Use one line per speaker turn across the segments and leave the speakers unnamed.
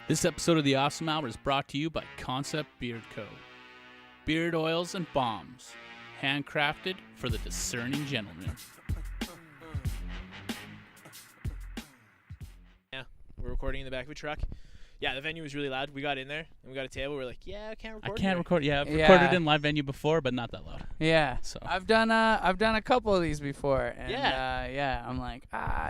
This episode of The Awesome Hour is brought to you by Concept Beard Co. Beard oils and balms, handcrafted for the discerning gentleman.
Yeah, we're recording in the back of a truck. Yeah, the venue was really loud. We got in there and we got a table. We're like, yeah, I can't record.
I can't record. Yeah, I've
Yeah.
recorded in live venue before, but not that loud.
Yeah,
So
I've done a couple of these before, and
Yeah.
I'm like,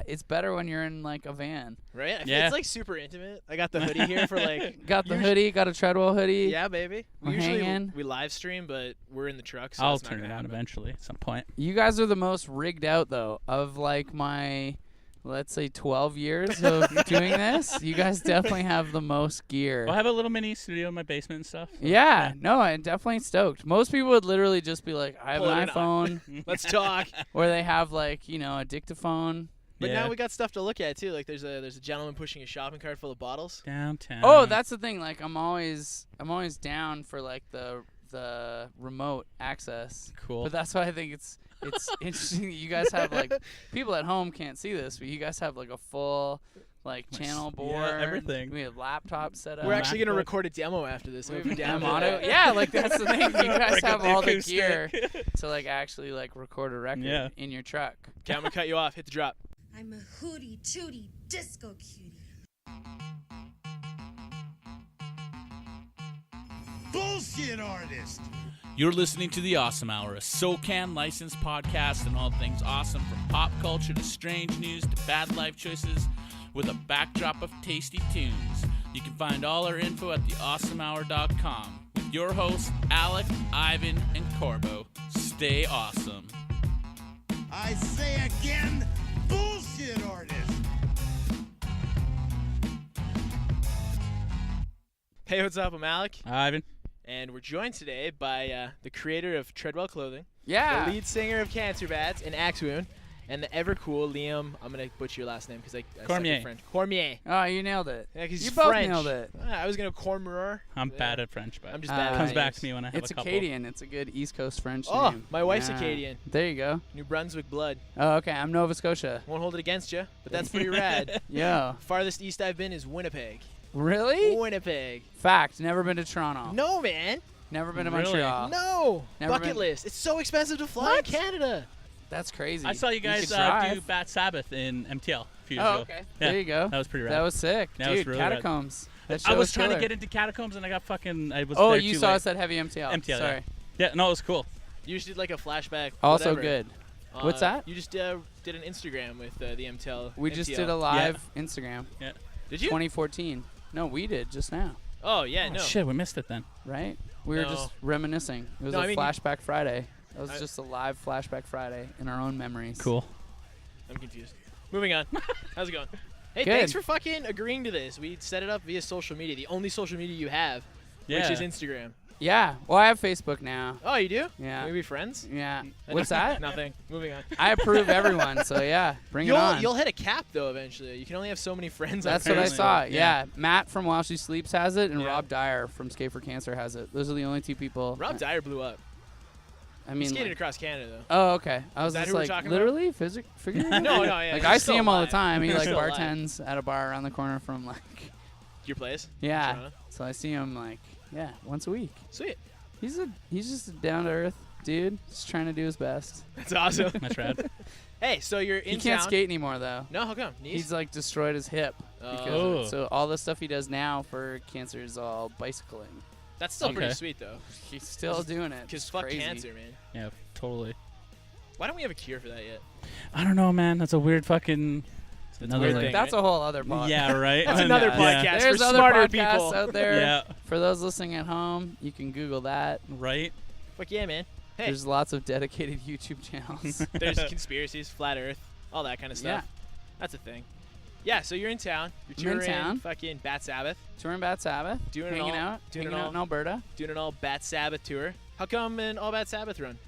it's better when you're in like a van.
Right? I feel
Yeah.
It's like super intimate. I got the hoodie here for like.
Got the hoodie, got a Treadwell hoodie.
Yeah, baby. We
We're
usually
hanging.
we live stream, but we're in the truck, so
I'll
it's not
turn it
gonna
on
happen.
eventually at some point.
You guys are the most rigged out though of like my, let's say 12 years of doing this. You guys definitely have the most gear.
Well, I have a little mini studio in my basement and stuff. So.
Yeah, no, I'm definitely stoked. Most people would literally just be like, I have
Pull
an
it in.
iPhone,
Let's talk.
or they have like, a dictaphone.
But
Yeah.
now we got stuff to look at too. Like there's a gentleman pushing a shopping cart full of bottles.
Downtown.
Oh, that's the thing. Like I'm always down for like the remote access.
cool.
But that's why I think it's interesting that you guys have like people at home can't see this, but you guys have like a full like channel
Yeah,
board.
everything.
We have laptops set up.
We're actually gonna
MacBook.
record a demo after this.
We
Hope
have
you're down for
mono.
that.
Yeah, like that's the thing. You guys
Break
have
up
all the
acoustic.
gear to like actually like record a record
Yeah.
in your truck.
Okay, I'm gonna cut you off. Hit the drop.
I'm a hootie tootie disco cutie.
Bullshit artist.
You're listening to The Awesome Hour, a SoCan licensed podcast and all things awesome from pop culture to strange news to bad life choices with a backdrop of tasty tunes. You can find all our info at theawesomehour.com with your hosts, Alec, Ivan, and Corbo. Stay awesome.
I say again, bullshit artist.
Hey, what's up? I'm Alec,
Ivan.
and we're joined today by the creator of Treadwell Clothing,
Yeah.
the lead singer of Cancer Bats and Axe Wound, and the ever cool Liam. I'm gonna butcher your last name because I suck
Cormier.
at French. Cormier.
Oh, you nailed it.
Yeah, 'cause he's
You both
French.
nailed it.
I was gonna Cormier.
I'm
Yeah.
bad at French, but
I'm just
Ah,
bad.
it
at
comes
names.
back to me when I have
It's
a couple.
Acadian. It's a good East Coast French
Oh,
name.
my wife's
Yeah.
Acadian.
There you go.
New Brunswick blood.
Oh, okay. I'm Nova Scotia.
Won't hold it against you, but that's pretty rad.
Yo.
Farthest east I've been is Winnipeg.
Really?
Winnipeg.
Fact. Never been to Toronto.
No, man.
Never been to
Really?
Montreal.
No.
Never
Bucket
been-
list. It's so expensive to fly in
What?
Canada.
That's crazy.
I saw you guys
could
do
drive.
Bat Sabbath in MTL a few years
Oh,
ago.
okay.
Yeah,
There you go.
that was pretty rad.
That was sick.
That was
Dude,
really rad.
Catacombs. That
I
show
was trying to
killer.
get into Catacombs and I got fucking. I was
Oh,
there
you
too
saw
late.
us at Heavy MTL.
MTL,
Sorry.
Yeah, no, it was cool.
You just did like a flashback.
Also
whatever.
good. What's that?
You just did an Instagram with the MTL.
We just
MTL.
did a live Instagram.
Did you?
2014. No, we did just now.
Oh yeah,
Oh,
no.
shit, we missed it then.
Right? We were
No.
just reminiscing. It was
No,
a
I mean,
flashback Friday. That was
I-
just a live flashback Friday in our own memories.
Cool.
I'm confused. Moving on. How's it going? Hey,
Good.
thanks for fucking agreeing to this. We set it up via social media, the only social media you have,
Yeah.
which is Instagram.
Yeah. Well, I have Facebook now.
Oh, you do?
Yeah.
Can we be friends?
Yeah. What's that?
Nothing. Moving on.
I approve everyone, so yeah, bring it on.
You'll hit a cap though eventually. You can only have so many friends. on
That's what I
Facebook.
saw.
Yeah.
Yeah. Matt from While She Sleeps has it, and
Yeah.
Rob Dyer from Skate for Cancer has it. Those are the only two people.
Rob Dyer blew up.
I
He
mean,
skated
like-
across Canada though.
oh, okay. I was
that
just
who we're
like,
talking about?
literally, figuratively.
No, yeah.
Like
he's
I see
still
him all the
alive.
time. He
He's
like
still alive.
bartends at a bar around the corner from like,
Your place?
yeah.
Toronto?
So I see him like, yeah, once a week.
Sweet.
He's just a down to earth dude, just trying to do his best.
That's awesome.
That's rad.
Hey, so you're
He
in
can't
town.
skate anymore though.
No, how come? Knees?
He's like destroyed his hip because of
Oh.
it. So all the stuff he does now for cancer is all bicycling.
That's still pretty
Okay.
sweet though.
He's still doing it.
Because
It's
fuck
crazy.
cancer, man.
Yeah, totally.
Why don't we have a cure for that yet?
I don't know, man. That's a weird fucking.
That's a
another
weird
like-
thing.
That's a whole other podcast.
Yeah, right.
That's another
Yeah.
podcast
There's
for
other
smarter
podcasts
people.
out there.
Yeah,
For those listening at home, you can Google that.
right.
Fuck yeah, man. Hey,
There's lots of dedicated YouTube channels.
there's conspiracies, flat Earth, all that kind of stuff.
Yeah.
That's a thing. Yeah, so you're in town. You're
I'm in
touring
town.
fucking Bat Sabbath,
Touring Bat Sabbath,
Doing it
hanging
all-
out,
doing it
hanging out
all.
in Alberta.
doing an all Bat Sabbath tour. How come an all Bat Sabbath run?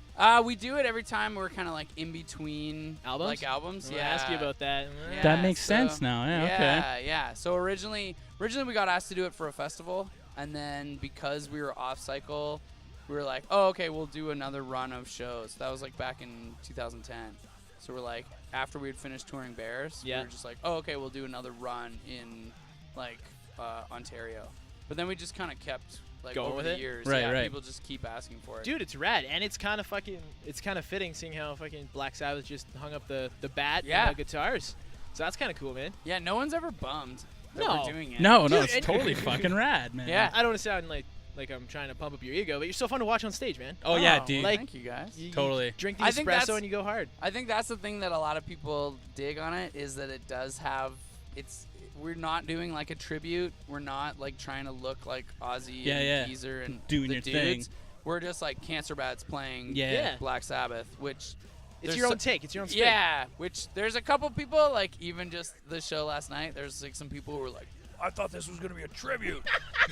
We do it every time we're kind of like in between
Albums?
Like albums.
I'm gonna
Yeah.
ask you about that.
Yeah.
That makes
so-
sense now. Yeah. Okay.
Yeah. So originally we got asked to do it for a festival, and then because we were off cycle, we were like, oh, okay, we'll do another run of shows. That was like back in 2010. So we're like, after we had finished touring Bears,
Yeah.
we were just like, oh, okay, we'll do another run in like Ontario. But then we just kind of kept like
Going
over
with
the
it?
years.
Right,
yeah,
right.
people just keep asking for it.
Dude, it's rad, and it's kind of fitting seeing how fucking Black Sabbath just hung up the bat
Yeah.
and the guitars. So that's kind of cool, man.
Yeah, no one's ever bummed that
No.
we're doing it.
No,
Dude,
it's
and-
totally fucking rad, man.
Yeah.
I don't want to sound like I'm trying to pump up your ego, but you're so fun to watch on stage, man.
Oh, yeah,
well,
dude.
Like-
thank you guys.
You
Totally.
drink the
I think
espresso
that's-
and you go hard.
I think that's the thing that a lot of people dig on it is that it does have we're not doing like a tribute. We're not like trying to look like Ozzy
Yeah, yeah.
and Geezer and
Doing
the
your
dudes.
thing.
We're just like Cancer Bats playing
Yeah.
Black Sabbath, which
It's
there's
your
so-
own take. It's your own spin.
yeah, which there's a couple people like even just the show last night. There's like some people who were like, I thought this was gonna be a tribute.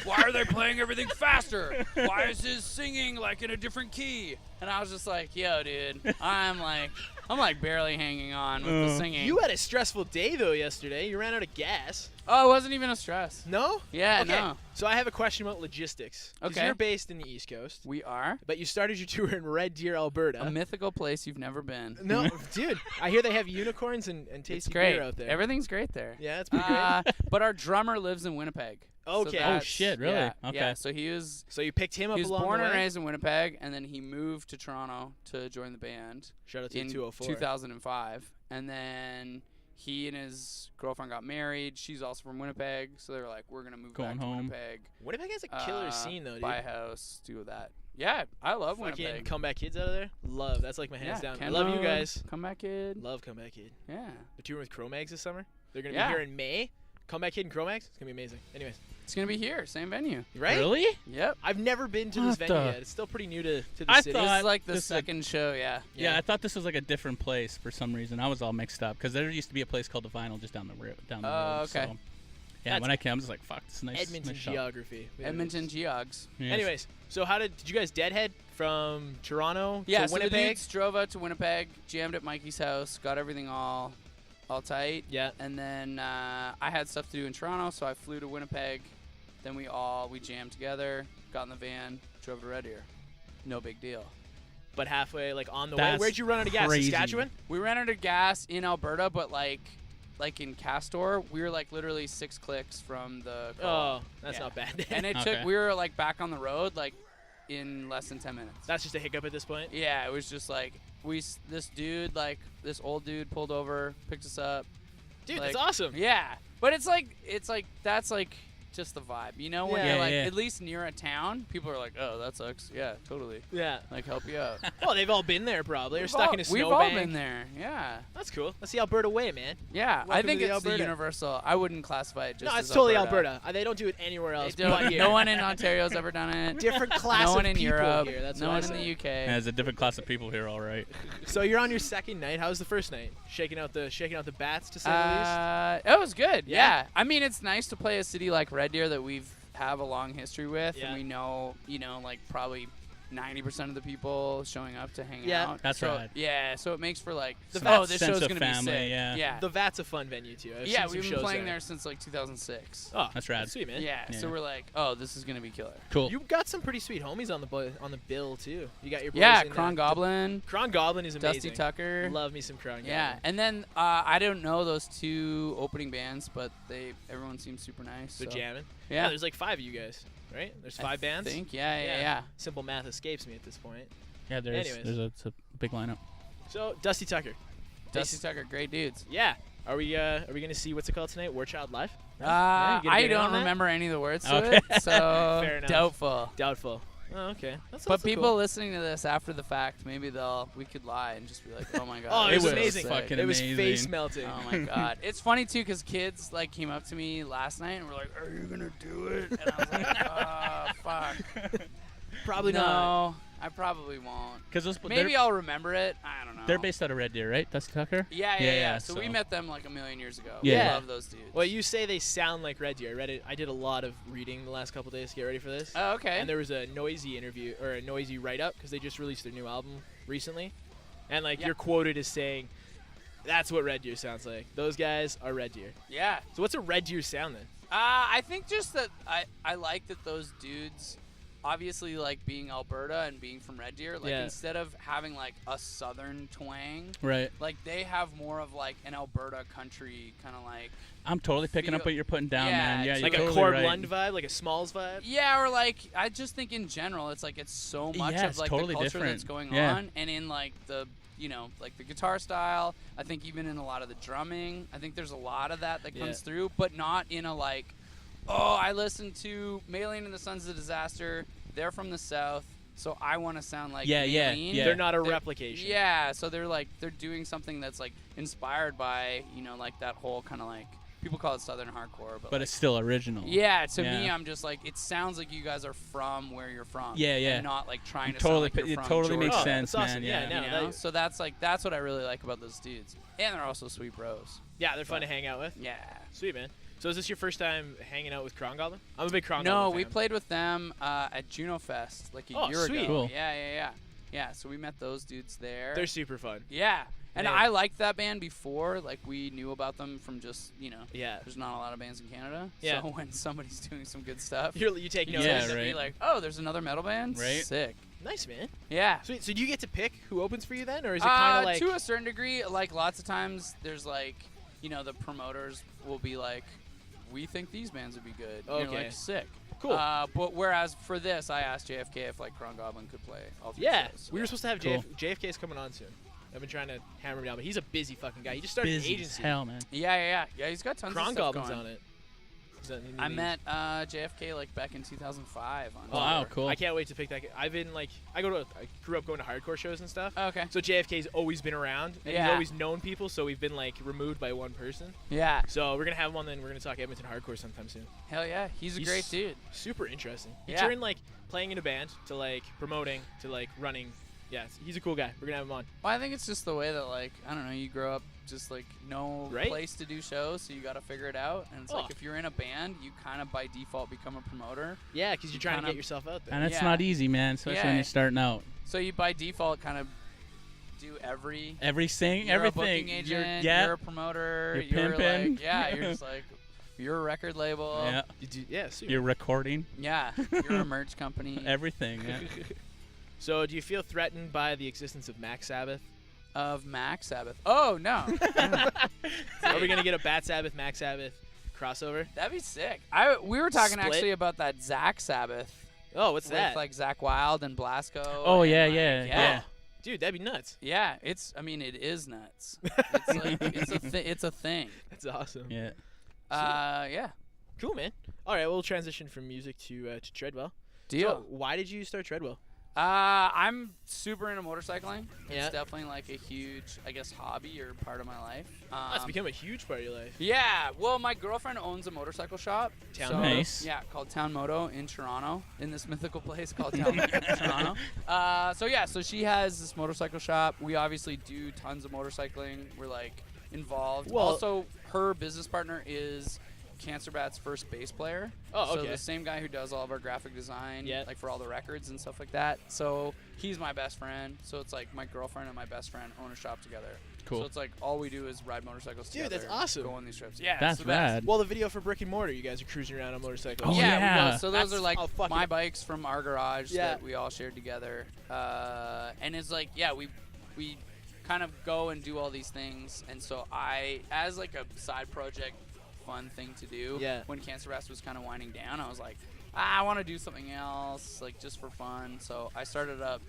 Why are they playing everything faster? Why is his singing like in a different key? And I was just like, yo, dude, I'm like barely hanging on with the singing.
You had a stressful day though yesterday. You ran out of gas.
Oh, it wasn't even a stress.
No?
Yeah,
Okay.
no.
So I have a question about logistics. 'Cause
Okay.
You're based in the East Coast,
We are
but you started your tour in Red Deer, Alberta.
a mythical place you've never been.
No, dude. I hear they have unicorns and
It's
tasty
great.
beer out there.
Everything's great there.
Yeah, it's pretty great.
But our drummer lives in Winnipeg. So
Okay. Oh,
that's-
shit, really?
Yeah,
Okay.
Yeah, so he was
So you picked him up
he was
along
born
the
and
way.
raised in Winnipeg, and then he moved to Toronto to join the band
Shout out to
in
204.
2005. And then he and his girlfriend got married. She's also from Winnipeg, so they were like, "We're gonna move
Going
back to
home.
Winnipeg,
Winnipeg has a killer scene though, dude.
buy a house, do that." Yeah, I love
Fucking
Winnipeg.
comeback kids out of there. Love. That's like my hands
Yeah,
down. I
Ken
love you
Road,
guys.
Comeback Kid.
Love comeback kid.
Yeah.
They're touring with Cro-Mags this summer. They're gonna
Yeah.
be here in May. Comeback kid and Cro-Mags. It's gonna be amazing. Anyways,
It's gonna be here, same venue.
right?
Really?
Yep.
I've never been to this
What
venue
the-
yet. It's still pretty new to the
I
city.
This
thought-
is like the
this is a-
second show, yeah.
Yeah, I thought this was like a different place for some reason. I was all mixed up because there used to be a place called the Vinyl just down the road.
Oh, okay.
So, yeah,
That's
when I came, I was like, "Fuck, this is nice."
Edmonton
nice shop.
geography.
Edmonton Geogs.
Yes.
Anyways, so how did you guys deadhead from Toronto
Yeah,
to
so the
Winnipeg?
dudes drove out to Winnipeg, jammed at Mikey's house, got everything all tight.
Yeah.
And then I had stuff to do in Toronto, so I flew to Winnipeg. Then we jammed together, got in the van, drove to Red Deer. No big deal.
But halfway, like on the way,
That's
where'd you run out of gas?
crazy.
Saskatchewan?
We ran out of gas in Alberta, but like in Castor, we were like literally 6 clicks from the
Oh, that's
Yeah.
not bad.
And it
Okay.
we were like back on the road like in less than 10 minutes.
That's just a hiccup at this point.
Yeah, it was just like this old dude pulled over, picked us up.
Dude,
Like-
that's awesome.
Yeah, but it's like that's like just the vibe, you know? When
Yeah.
you're like
Yeah.
at least near a town, people are like, "Oh, that sucks." Yeah, totally.
Yeah.
Like help you out.
Well, they've all been there probably. They're stuck in a
We've all
snowbank.
been there. Yeah.
That's cool. That's the Alberta way, man.
Yeah, I
Welcome
think
to the
it's the
Alberta.
universal. I wouldn't classify it just
No,
as
it's totally
Alberta.
Alberta. They don't do it anywhere else.
They don't-
but here.
no one in Ontario's ever done it.
Different class
no
of
one in
people
Europe.
here. That's
no
what
one
I
in
say.
the UK.
Yeah, there's a different class of people here, all right.
So you're on your second night. How was the first night? Shaking out the bats, to say the least.
It was good.
Yeah?
Yeah. I mean, it's nice to play a city like Red Deer that we've have a long history with,
Yeah.
and we know, like probably 90% of the people showing up to hang
Yeah.
out.
That's
so,
right.
Yeah, so it makes for like,
The
oh,
Vats
this
sense
show's
of
gonna be
family,
sick.
yeah.
Yeah.
The Vat's a fun venue too. I've
Yeah,
seen some
we've been
shows
playing there since like 2006.
Oh,
That's rad.
Sweet, man.
Yeah,
Yeah.
so we're like, oh, this is gonna be killer.
Cool.
You got some pretty sweet homies on the bill too. You got your boys
Yeah,
in
Kron Goblin,
Kron Goblin is amazing.
Dusty Tucker.
Love me some Kron Goblin.
Yeah, and then I don't know those 2 opening bands, but everyone seems super nice.
They're
so.
jamming.
Yeah,
There's like 5 of you guys, right? There's 5 bands.
I think, yeah.
Simple math escapes me at this point.
Yeah,
Anyways.
it's a big lineup.
So Dusty Tucker.
Dusty Tucker, great dudes.
Yeah. Are we gonna see what's it called tonight? War Child Live? No? Yeah,
I
you gonna get in on
don't
that?
remember any of the words to
Okay.
it, so
Fair enough.
doubtful.
Doubtful. Oh, okay. That's
But
also
people
cool.
listening to this after the fact, maybe we could lie and just be like, oh my god.
Oh, it
this
was
is
amazing.
sick.
Fucking
It was
amazing.
face melting.
Oh my god. It's funny too because kids like came up to me last night and were like, "Are you gonna do it?" And I was like, "Oh fuck."
Probably
no,
not.
I probably won't.
Because
Maybe I'll remember it. I don't know.
they're based out of Red Deer, right? Dusty Tucker?
Yeah. So we
so-
met them like a million years ago.
Yeah.
We love those dudes.
Well, you say they sound like Red Deer. I read it. I did a lot of reading the last couple days to get ready for this.
Oh, okay.
And there was a noisy interview or a noisy write-up because they just released their new album recently, and like
Yeah.
you're quoted as saying, "That's what Red Deer sounds like. Those guys are Red Deer."
Yeah.
So what's a Red Deer sound then?
I think just that I like that those dudes obviously, like, being Alberta and being from Red Deer, like,
Yeah.
instead of having, like, a southern twang,
Right.
like, they have more of, like, an Alberta country kind of, like,
I'm totally picking up
feel-
what you're putting down,
Yeah,
man. Yeah,
it's
you're
Like
totally
a Corb
right.
Lund vibe, like a Smalls vibe.
yeah, or, like, I just think in general, it's, like, it's so much
Yeah,
of,
it's
like,
totally
the culture
different.
that's going
Yeah.
on, and in, like, the, you know, like, the guitar style, I think even in a lot of the drumming, I think there's a lot of that
Yeah.
comes through, but not in a, like, oh, I listened to Maylene and the Sons of Disaster, they're from the South, so I want to sound like
Yeah, yeah,
Maylene.
yeah.
They're not a replication.
Yeah, so they're like they're doing something that's like inspired by, you know, like that whole kind of like people call it Southern hardcore, but
But
like,
it's still original.
yeah, to me,
Yeah.
I'm just like it sounds like you guys are from where you're from.
Yeah, yeah.
And not like trying to
Totally,
sound like you're
it
from
totally makes
Georgia,
sense,
that's awesome.
man.
Yeah,
Yeah.
no,
You
that-
know? So that's what I really like about those dudes, and they're also sweet bros.
Yeah, they're fun to hang out with.
Yeah.
Sweet, man. So is this your first time hanging out with Kron Goblin? I'm a big Kron
No,
Goblin
we
fan.
played with them at Juno Fest like a
Oh,
year
sweet.
ago.
Cool.
Yeah. So we met those dudes there.
They're super fun.
Yeah. And
Man.
I liked that band before. Like, we knew about them from just, you know,
Yeah.
there's not a lot of bands in Canada.
Yeah.
So when somebody's doing some good stuff,
You take
you
notice.
Yeah,
tend to be
right.
like, oh, there's another metal band?
Right.
Sick.
Nice, man.
Yeah.
Sweet. So do you get to pick who opens for you then, or is it kind of like?
To a certain degree, like, lots of times there's, like, you know, the promoters will be like, we think these bands would be good. And you're
Okay.
like, sick.
Cool.
But whereas for this, I asked JFK if, like, Kron Goblin could play all three
Yeah,
shows.
we were supposed to have
Cool.
JFK's coming on soon. I've been trying to hammer him down, but he's a busy fucking guy. He just started an
Busy as
agency.
hell, man.
Yeah, he's got tons
Kron
of stuff
Goblin's
going.
on it.
I met JFK like back in 2005 on
Oh,
Wow,
tour.
cool.
I can't wait to pick that. I've been like, I grew up going to hardcore shows and stuff.
Okay.
So JFK's always been around, and
Yeah.
he's always known people. So we've been like removed by one person.
Yeah.
So we're gonna have him on, then we're gonna talk Edmonton hardcore sometime soon.
Hell yeah. He's a
He's
great dude.
Super interesting. He
Yeah.
turned like playing in a band to like promoting to like running. Yeah, he's a cool guy. We're gonna have him on.
Well, I think it's just the way that, like, I don't know, you grow up just like no
Right?
place to do shows, so you got to figure it out. And it's
Oh.
like if you're in a band, you kind of by default become a promoter.
Yeah, because you're trying to
kinda-
get yourself out there.
And it's
Yeah.
not easy, man, especially when
Yeah.
you're starting out.
So you by default kind of do everything.
You're
You're a booking agent.
yeah.
You're a promoter.
You're pimping.
Like, yeah. You're just like you're a record label.
Yeah.
You do, yeah, super.
You're recording
Yeah. You're a merch company.
everything. Yeah.
So, do you feel threatened by the existence of Max Sabbath?
Of Max Sabbath. Oh no.
Are we gonna get a Bat Sabbath, Max Sabbath crossover?
That'd be sick. We were talking
Split?
actually about that Zach Sabbath
Oh, what's
with
that?
like Zach Wild and Blasco.
Oh,
and,
yeah,
like,
yeah.
Dude, that'd be nuts.
Yeah, I mean, it is nuts. It's like it's a thing.
That's awesome.
Yeah.
Yeah.
Cool, man. All right, we'll transition from music to Treadwell.
Deal.
So, why did you start Treadwell?
I'm super into motorcycling.
Yeah.
It's definitely like a huge, I guess, hobby or part of my life.
That's become a huge part of your life.
Yeah. Well, my girlfriend owns a motorcycle shop.
Town
so,
Moto?
Nice.
Yeah, called Town Moto in Toronto, in this mythical place called Town Toronto. So she has this motorcycle shop. We obviously do tons of motorcycling. We're like involved.
Well-
Also, her business partner is Cancer Bat's first bass player.
Oh,
So
okay.
the same guy who does all of our graphic design,
Yeah.
like for all the records and stuff like that. So he's my best friend. So it's like my girlfriend and my best friend own a shop together.
Cool.
So it's like all we do is ride motorcycles
Dude,
together.
that's awesome.
Go on these trips. Yeah,
That's
it's the best.
rad.
Well, the video for Brick and Mortar, you guys are cruising around on motorcycles.
Oh,
we
yeah.
go. So those
That's-
are like
oh, fuck
my
yeah.
bikes from our garage
Yeah.
that we all shared together. And it's like, yeah, we kind of go and do all these things. And so I, as like a side project, fun thing to do.
Yeah.
When Cancer Rest was kind of winding down, I was like, I want to do something else, like just for fun. So I started up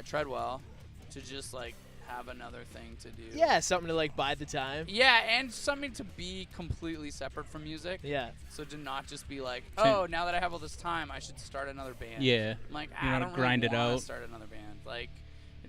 Treadwell to just like have another thing to do.
Yeah, something to like bide the time.
Yeah, and something to be completely separate from music.
Yeah.
So to not just be like,
Can-
oh, now that I have all this time, I should start another band.
Yeah.
I'm like,
You
I
wanna
don't
grind
really
it
wanna
out.
start another band. Like,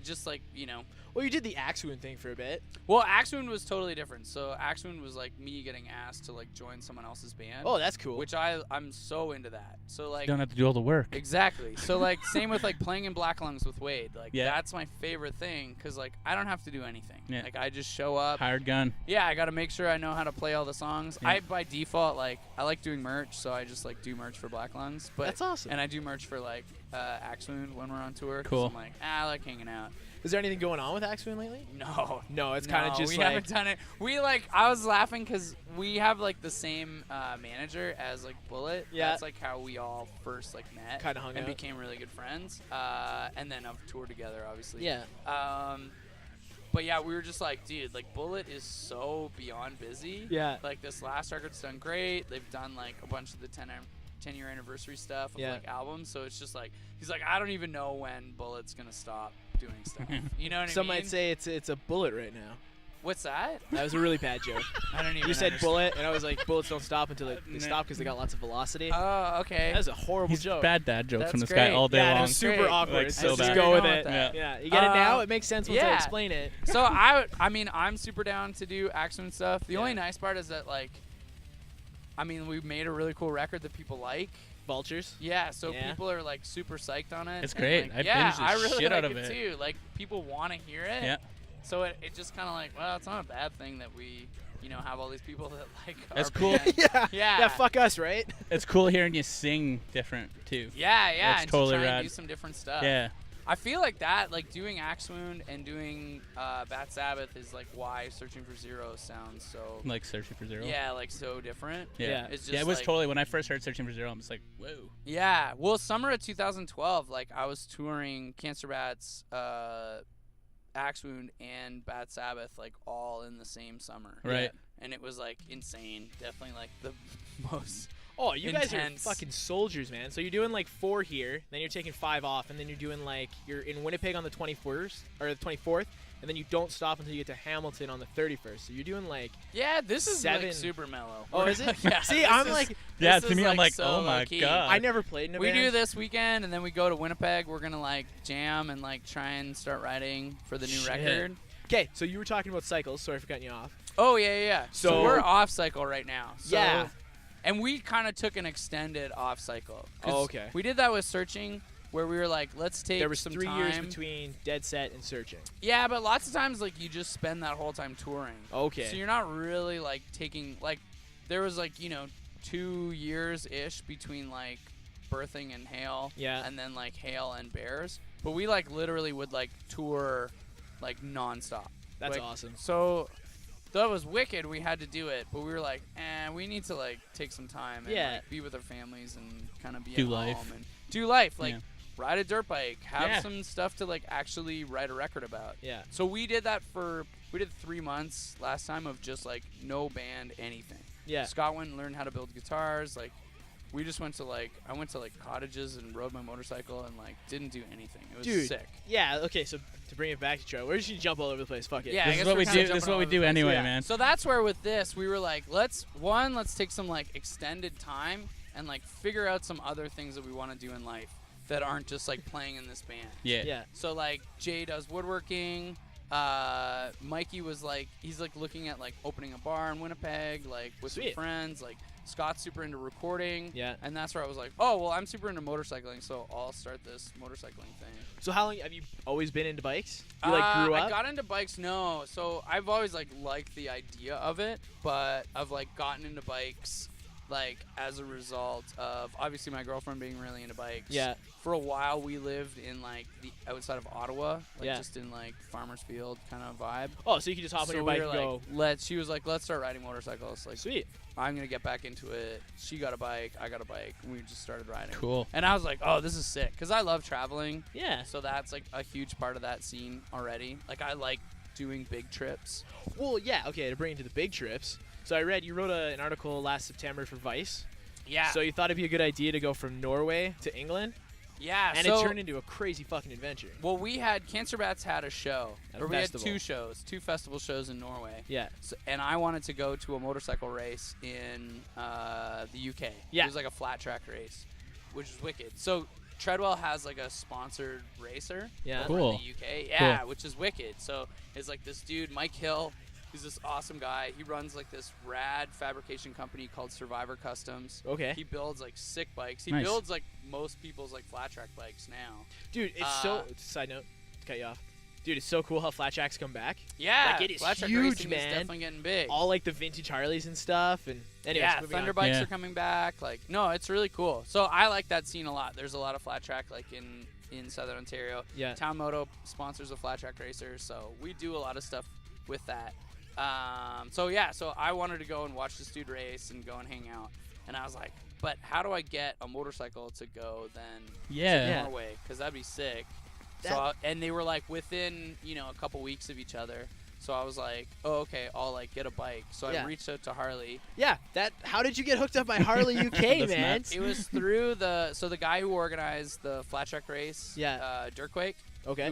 just like, you know.
Well, you did the Axewound thing for a bit.
Well, Axewound was totally different. So Axewound was like me getting asked to like join someone else's band.
Oh, that's cool.
Which I'm so into that. So like.
You don't have to do all the work.
Exactly. So like same with like playing in Black Lungs with Wade. Like
Yeah.
that's my favorite thing because like I don't have to do anything.
Yeah.
Like I just show up.
Hired gun.
Yeah, I got to make sure I know how to play all the songs.
Yeah.
I by default like I like doing merch, so I just like do merch for Black Lungs. But
That's awesome.
And I do merch for like Axewound when we're on tour. 'cause
Cool.
I'm like, I like hanging out.
Is there anything going on with Axewound lately?
No,
it's kind of just
we
like
haven't done it. We I was laughing because we have like the same manager as like Bullet.
Yeah.
That's like how we all first like met.
Kinda hung
and
out.
became really good friends. And then have toured together, obviously.
Yeah.
But yeah, we were just like, dude, like Bullet is so beyond busy.
Yeah.
Like this last record's done great. They've done like a bunch of the 10-year anniversary stuff of like albums. So it's just like he's like, I don't even know when Bullet's gonna stop doing stuff. You know what I mean?
Some might say it's a Bullet right now.
What's that?
That was a really bad joke.
I don't even.
You said
understand.
Bullet, and I was like, bullets don't stop until they stop because they got lots of velocity.
Oh, okay.
That was a horrible
He's
joke.
bad dad jokes
That's
from this
great.
guy all day
Yeah, it
long.
was super
Great.
awkward.
Like,
so
so
just
bad.
go with
Going
it.
with that.
Yeah. You get it now? It makes sense once I
yeah.
explain it.
So I mean, I'm super down to do Axewound stuff. The only nice part is that like, I mean, we made a really cool record that people like.
Vultures.
Yeah, so
Yeah.
people are like super psyched on it.
It's
and,
great.
like,
I
yeah,
binged the
I really
shit
like
out of
it
it.
too. Like people want to hear it.
Yeah.
So it just kind of like, well, it's not a bad thing that we, have all these people that like.
That's
our
cool.
band.
Yeah.
Yeah.
Yeah. Fuck us, right?
It's cool hearing you sing different too.
Yeah,
That's
and
totally
to try
rad.
and do some different stuff.
Yeah.
I feel like that, like doing Axewound and doing Bad Sabbath is like why Searching for Zero sounds so.
Like Searching for Zero.
Yeah, like so different.
Yeah.
It's just
Yeah, it was
like,
totally when I first heard Searching for Zero, I'm just like, whoa.
Yeah, well, summer of 2012, like I was touring Cancer Bats, Axewound, and Bad Sabbath, like all in the same summer.
Right.
And it was like insane. Definitely like the most.
Oh, you guys are
Intense.
fucking soldiers, man. So you're doing like 4 here, then you're taking 5 off, and then you're doing like you're in Winnipeg on the 21st or the 24th, and then you don't stop until you get to Hamilton on the 31st. So you're doing like
Yeah, this is
7.
like super mellow.
Oh, is it?
Yeah.
See,
this
I'm
is-
like
Yeah,
this
to
is,
me, I'm like,
so
oh my
low-key.
god.
I never played in a
We
band.
do this weekend, and then we go to Winnipeg. We're gonna like jam and like try and start writing for the new
Shit.
record.
Okay, so you were talking about cycles. Sorry for cutting you off.
Oh yeah. So
So-
we're off cycle right now. So,
Yeah.
And we kind of took an extended off cycle. 'Cause
Oh, okay.
We did that with Searching, where we were like, let's take
There was
some
3
time.
years between Dead Set and Searching.
Yeah, but lots of times like you just spend that whole time touring.
Okay.
So you're not really like taking like there was like 2 years ish between like Birthing and Hail.
Yeah.
And then like Hail and Bears, but we like literally would like tour like nonstop.
That's
Like,
awesome.
So that was wicked. We had to do it, but we were like, we need to like take some time and
Yeah.
like, be with our families and kind of be
Do
at
life.
home and do life. Like
Yeah.
ride a dirt bike, have
Yeah.
some stuff to like actually write a record about.
Yeah.
So we did that we did 3 months last time of just like no band, anything.
Yeah.
Scott went and learned how to build guitars. Like we just went to like I went to like cottages and rode my motorcycle and like didn't do anything. It was
Dude.
sick.
Yeah. Okay. So to bring it back to Treadwell, where did you jump all over the place? Fuck it.
Yeah, I
This is
guess
what
we're
we
kinda
do. This is
jumping
what
all
we
over the
do
place.
anyway,
Yeah.
man.
So that's where with this we were like, let's take some like extended time and like figure out some other things that we want to do in life that aren't just like playing in this band.
Yeah.
Yeah.
So like Jay does woodworking. Mikey was like he's like looking at like opening a bar in Winnipeg like with some
Sweet.
friends. Like Scott's super into recording.
Yeah.
And that's where I was like, oh well, I'm super into motorcycling, so I'll start this motorcycling thing.
So how long have you always been into bikes? You like grew up?
I got into bikes. No, so I've always like liked the idea of it, but I've like gotten into bikes like as a result of obviously my girlfriend being really into bikes.
Yeah.
For a while, we lived in like the outside of Ottawa, like
Yeah.
just in like Farmers Field kind of vibe.
Oh, so you can just hop on
So
your
we
bike
were
and go.
like, she was like, let's start riding motorcycles. Like,
Sweet.
I'm gonna get back into it. She got a bike, I got a bike, and we just started riding.
Cool.
And I was like, oh, this is sick, because I love traveling.
Yeah.
So that's like a huge part of that scene already. Like I like doing big trips.
Well, yeah. Okay. To bring it to the big trips. So I read you wrote an article last September for Vice.
Yeah.
So you thought it'd be a good idea to go from Norway to England,
yeah.
and
so,
it turned into a crazy fucking adventure.
well, we had Cancer Bats had a show,
At a
or we had
festival.
two festival shows in Norway.
Yeah.
So, and I wanted to go to a motorcycle race in the UK.
Yeah.
It was like a flat track race, which is wicked. So Treadwell has like a sponsored racer.
Yeah.
over
Cool.
in the UK. Yeah, which is wicked. So it's like this dude, Mike Hill. He's this awesome guy. He runs like this rad fabrication company called Survivor Customs.
Okay.
He builds like sick bikes. He
Nice.
builds like most people's like flat track bikes now.
Dude, it's so. Side note, to cut you off. Dude, it's so cool how flat tracks come back.
Yeah,
Like, it is
flat track
huge,
racing
man.
is definitely getting big.
All like the vintage Harleys and stuff. And anyways,
yeah,
moving
Thunder
on.
bikes
Yeah.
are coming back. Like, no, it's really cool. So I like that scene a lot. There's a lot of flat track like in Southern Ontario.
Yeah.
Town Moto sponsors a flat track racer, so we do a lot of stuff with that. So I wanted to go and watch this dude race and go and hang out. And I was like, but how do I get a motorcycle to go then
Yeah.
to Norway? Because that'd be sick.
That-
And they were like within, a couple weeks of each other. So I was like, oh, okay, I'll like get a bike. So
Yeah.
I reached out to Harley.
Yeah. How did you get hooked up by Harley UK,
That's
man?
nuts.
It was through the guy who organized the flat track race.
Yeah.
Dirkwake.
Okay.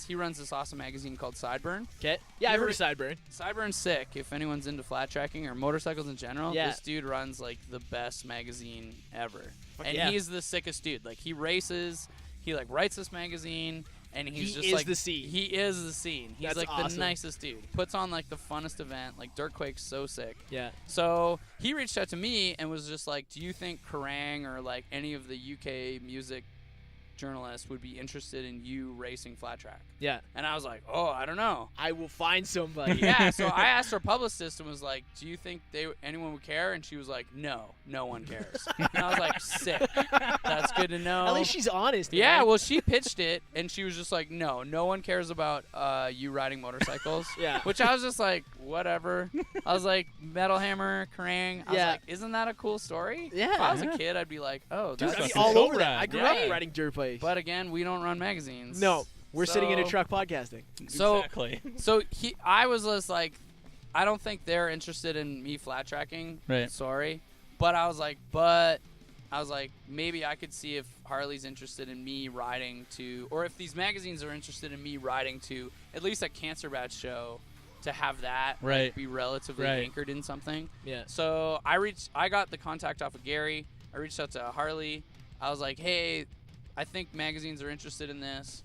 He runs this awesome magazine called Sideburn.
Okay. Yeah, I've
You're-
heard of Sideburn.
Sideburn's sick. If anyone's into flat tracking or motorcycles in general,
Yeah.
this dude runs like the best magazine ever.
Fuck
And
yeah.
he's the sickest dude. Like he races, he like writes this magazine, and he's
He
just
is
like
the scene.
He is the scene. He's
That's
like
awesome.
the nicest dude. Puts on like the funnest event. Like Dirtquake's so sick.
Yeah.
So he reached out to me and was just like, do you think Kerrang or like any of the UK music journalists would be interested in you racing flat track?
Yeah.
And I was like, oh, I don't know.
I will find somebody.
Yeah, so I asked her publicist and was like, do you think anyone would care? And she was like, no one cares. And I was like, sick. That's good to know.
At least she's honest.
Yeah,
man.
well, she pitched it, and she was just like, no one cares about you riding motorcycles.
Yeah.
Which I was just like, whatever. I was like, Metal Hammer, Kerrang. I was
Yeah.
like, isn't that a cool story?
Yeah.
If I was
Yeah.
a kid, I'd be like, oh,
Dude,
that's
I'd be
fucking
all
so
over that.
rad.
I grew
Yeah.
up riding dirt bikes.
But again, we don't run magazines.
no, we're sitting in a
So-
truck podcasting.
So
Exactly.
So I was just like, I don't think they're interested in me flat tracking.
Right.
Sorry, but I was like, maybe I could see if Harley's interested in me riding to, or if these magazines are interested in me riding to at least a Cancer Batch show, to have that like,
Right.
be relatively
Right.
anchored in something.
Yeah.
So I got the contact off of Gary. I reached out to Harley. I was like, hey, I think magazines are interested in this.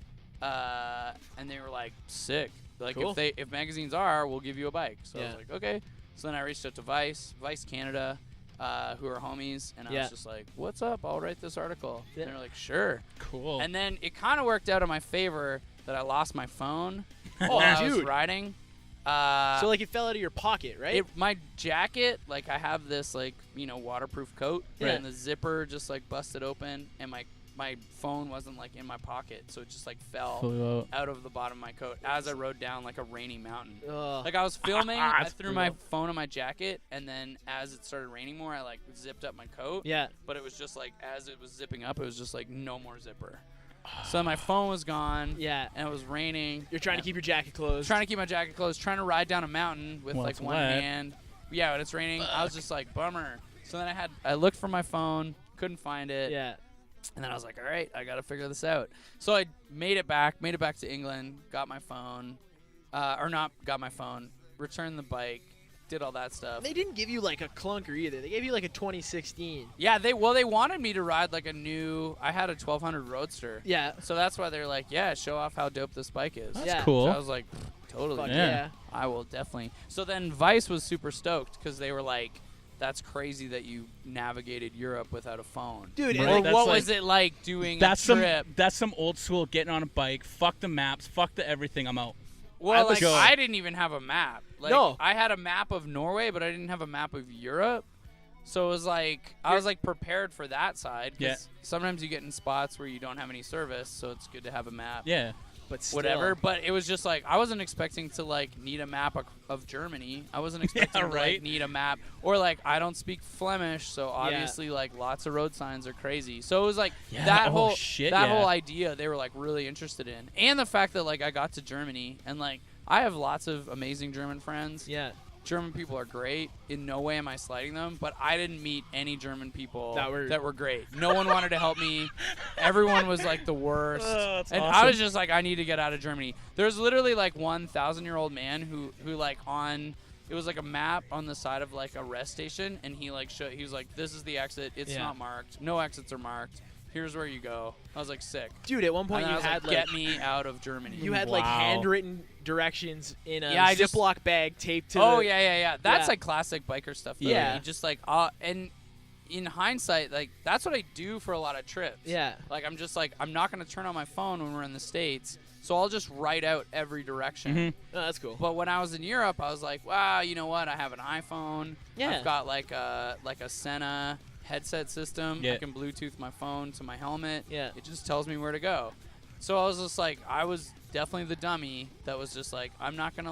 And they were like, sick. Like
Cool.
if magazines are, we'll give you a bike. So I
Yeah.
was like, okay. So then I reached out to Vice Canada, who are homies, and I
Yeah.
was just like, what's up? I'll write this article.
Yeah.
And they're like, sure.
Cool.
And then it kind of worked out in my favor that I lost my phone
Oh,
while I was
dude.
riding.
So like it fell out of your pocket, right?
My jacket, like I have this like waterproof coat,
Yeah.
and the zipper just like busted open, and my phone wasn't like in my pocket, so it just like fell
Flew out.
out of the bottom of my coat as I rode down like a rainy mountain.
Ugh.
Like I was filming, I
That's
threw my
brutal.
phone in my jacket, and then as it started raining more, I like zipped up my coat.
yeah.
But it was just like as it was zipping up, it was just like no more zipper. So my phone was gone.
Yeah.
And it was raining.
You're trying to keep your jacket closed.
Trying to keep my jacket closed, trying to ride down a mountain with
Well,
like
it's
one
wet.
hand. Yeah, when it's raining, I was just like, bummer. So then I looked for my phone, couldn't find it.
Yeah.
And then I was like, all right, I got to figure this out. So I made it back to England, got my phone, returned the bike, did all that stuff.
They didn't give you like a clunker either. They gave you like a 2016.
Yeah, they wanted me to ride like I had a 1200 Roadster.
Yeah.
So that's why they're like, yeah, show off how dope this bike is.
That's
Yeah.
cool.
So I was like, totally.
Fuck
Yeah.
yeah.
I will definitely. So then Vice was super stoked because they were like, that's crazy that you navigated Europe without a phone.
Dude,
Right.
and
Or
like,
That's
what
like-
was it like doing
That's
a trip?
some old school getting on a bike. Fuck the maps. Fuck the everything. I'm out.
Well,
was
like
going.
I didn't even have a map. Like,
No.
I had a map of Norway, but I didn't have a map of Europe. So it was like I was like prepared for that side. 'Cause
Yeah.
Sometimes you get in spots where you don't have any service, so it's good to have a map.
Yeah.
but still.
Whatever, but it was just like I wasn't expecting to like need a map of Germany. I wasn't expecting to like
right.
need a map, or like I don't speak Flemish, so obviously like lots of road signs are crazy. So it was like
Yeah,
that
oh,
whole
shit,
that
yeah.
whole idea they were like really interested in, and the fact that like I got to Germany and like I have lots of amazing German friends.
Yeah.
German people are great. In no way am I slighting them, but I didn't meet any German people
That were-
great. No one wanted to help me. Everyone was like the worst.
Oh, that's
and I
awesome.
was just like, I need to get out of Germany. There's literally like 1,000-year-old man who like it was like a map on the side of like a rest station, and he was like, this is the exit. It's
Yeah.
not marked. No exits are marked. Here's where you go. I was like, sick.
Dude, at one
And
point
then
you
I was
had
like, get me out of Germany.
you had like
Wow.
handwritten directions in a
Yeah, I just-
Ziploc bag taped to
Oh
the,
yeah. That's
Yeah.
like classic biker stuff. Though.
Yeah.
You just like and in hindsight, like that's what I do for a lot of trips.
Yeah.
Like I'm just like I'm not gonna turn on my phone when we're in the States, So I'll just write out every direction.
Oh, that's cool.
But when I was in Europe, I was like, wow, you know what? I have an iPhone.
Yeah.
I've got like a Sena headset system.
Yeah.
I can Bluetooth my phone to my helmet.
Yeah.
It just tells me where to go. So I was just like, I was definitely the dummy that was just like, I'm not going to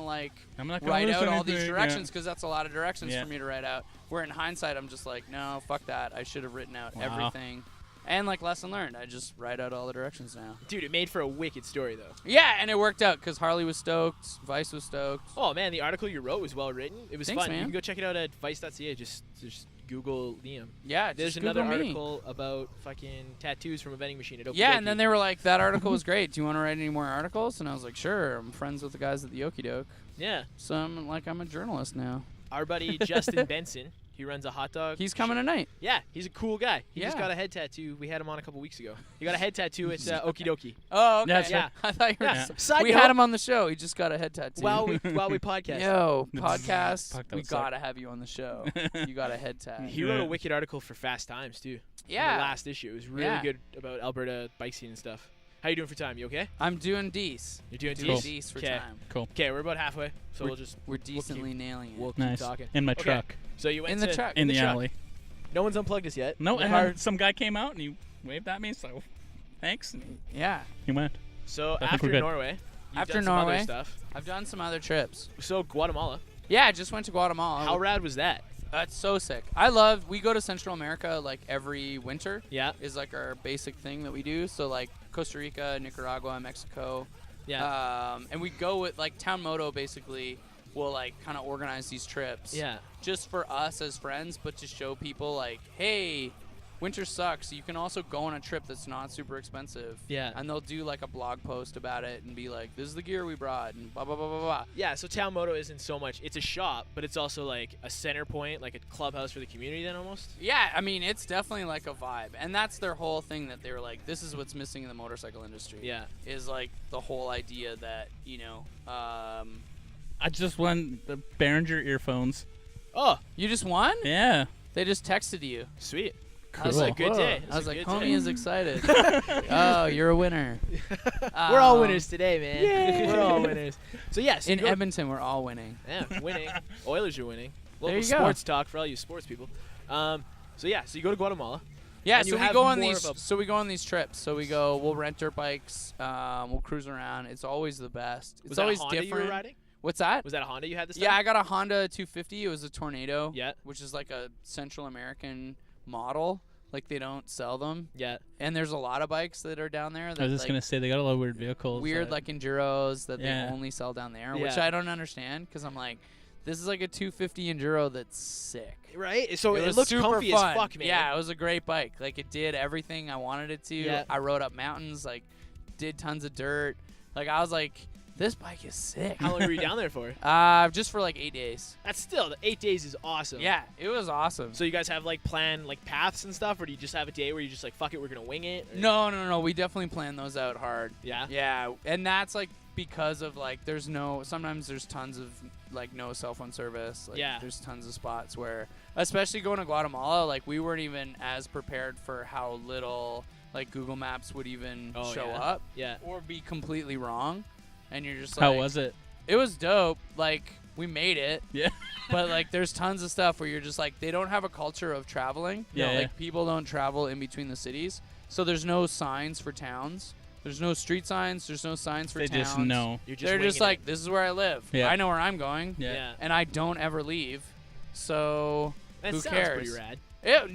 write out all these directions because that's a lot of directions for me to write out. Where in hindsight, I'm just like, no, fuck that. I should have written out everything. And like lesson learned, I just write out all the directions now.
Dude, it made for a wicked story, though.
Yeah, and it worked out because Harley was stoked, Vice was stoked.
Oh, man, the article you wrote was well written. It was
Thanks,
fun.
man.
You can go check it out at vice.ca. Just Google Liam.
Yeah,
There's
just
another
Google me.
article about fucking tattoos from a vending machine at Okie
Yeah,
Dokie.
and then they were like, that article was great. Do you want to write any more articles? And I was like, sure. I'm friends with the guys at the Okie Doke.
Yeah.
So I'm a journalist now.
Our buddy Justin Benson, he runs a hot dog.
He's coming tonight.
Yeah, he's a cool guy. He just
Yeah.
got a head tattoo. We had him on a couple weeks ago. He got a head tattoo at Okie Dokie.
Oh, okay.
That's
Yeah.
I thought you were.
Yeah. Side
We
note,
had him on the show. He just got a head tattoo.
while we podcast.
Yo, podcast.
Fuck, that
We
would suck.
gotta have you on the show. You got a head tat.
He wrote a wicked article for Fast Times too. In
Yeah.
the last issue. It was really
Yeah.
good about Alberta bike scene and stuff. How you doing for time? You okay?
I'm doing dece.
You're doing
Doing
decent?
dece for
'Kay.
time.
Cool.
Okay, we're about halfway, so
We're-
we'll
We're decently nailing it.
keep
Nice.
talking.
In my
Okay.
truck.
So you went
In the
to
truck.
In the
truck.
alley.
No one's unplugged us yet.
No,
The
and
car-
then some guy came out and he waved at me, so thanks. And
Yeah.
he went.
So
I think
after
we're good.
Norway, you've
After
done some other
Norway.
stuff.
I've done some other trips.
So Guatemala.
Yeah, I just went to Guatemala.
How rad was that?
That's so sick. We go to Central America like every winter.
Yeah.
Is like our basic thing that we do. So like Costa Rica, Nicaragua, Mexico.
Yeah.
And we go with like Town Moto basically will like kind of organize these trips.
Yeah.
Just for us as friends, but to show people like, hey, winter sucks. You can also go on a trip that's not super expensive.
Yeah.
And they'll do like a blog post about it and be like, this is the gear we brought and blah, blah, blah, blah, blah.
Yeah, so Town Moto isn't so much. It's a shop, but it's also like a center point, like a clubhouse for the community then almost.
Yeah, I mean, it's definitely like a vibe. And that's their whole thing that they were like, this is what's missing in the motorcycle industry.
Yeah.
Is like the whole idea that, you know,
I just won the Behringer earphones.
Oh,
you just won?
Yeah.
They just texted you.
sweet.
I was
Cool.
like,
Good
whoa.
day.
I was
That's a
like,
good
homie
day.
is excited. Oh, you're a winner.
We're all winners today, man. We're all winners. So yes,
In Edmonton, we're all winning.
yeah, winning. Oilers are winning.
There
Local
you go.
sports talk for all you sports people. So yeah, so you go to Guatemala.
Yeah,
And you
so we
have
go on
more
these.
of a-
So we go on these trips. So we go. We'll rent dirt bikes. We'll cruise around. It's always the best. It's
Was that
always
a Honda
different.
you were riding?
What's that?
Was that a Honda you had this
Yeah,
time?
I got a Honda 250. It was a Tornado.
Yeah.
Which is like a Central American model. Like they don't sell them.
Yeah.
And there's a lot of bikes that are down there. That
I was just
like,
gonna say they got a lot of weird vehicles.
weird like enduros that
Yeah.
they only sell down there, which
Yeah.
I don't understand because I'm like, this is like a 250 enduro that's sick.
Right? So it
was
looked
super
comfy
fun.
as fuck, man.
Yeah, it was a great bike. Like it did everything I wanted it to.
Yeah.
I rode up mountains, like did tons of dirt. Like I was like, this bike is sick.
How long were you down there for?
Just for like 8 days.
That's still, 8 days is awesome.
Yeah, it was awesome.
So you guys have like planned like paths and stuff, or do you just have a day where you just like, fuck it, we're gonna wing it? Or-
No. We definitely planned those out hard.
Yeah?
Yeah, and that's like because of like sometimes there's tons of like no cell phone service. Like,
Yeah.
There's tons of spots where, especially going to Guatemala, like we weren't even as prepared for how little like Google Maps would even
Oh,
show
yeah.
up
Yeah.
or be completely wrong. And you're just
How
like,
was it?
It was dope. Like we made it.
Yeah.
But like there's tons of stuff where you're just like they don't have a culture of traveling.
Yeah, yeah.
Like people don't travel in between the cities. So there's no signs for towns. There's no street signs. There's no signs for
They
towns.
just know.
You're just
They're just
winging
like, this is where I live.
Yeah.
I know where I'm going.
Yeah.
Yeah.
And I don't ever leave. So
That
who
sounds
cares?
pretty rad.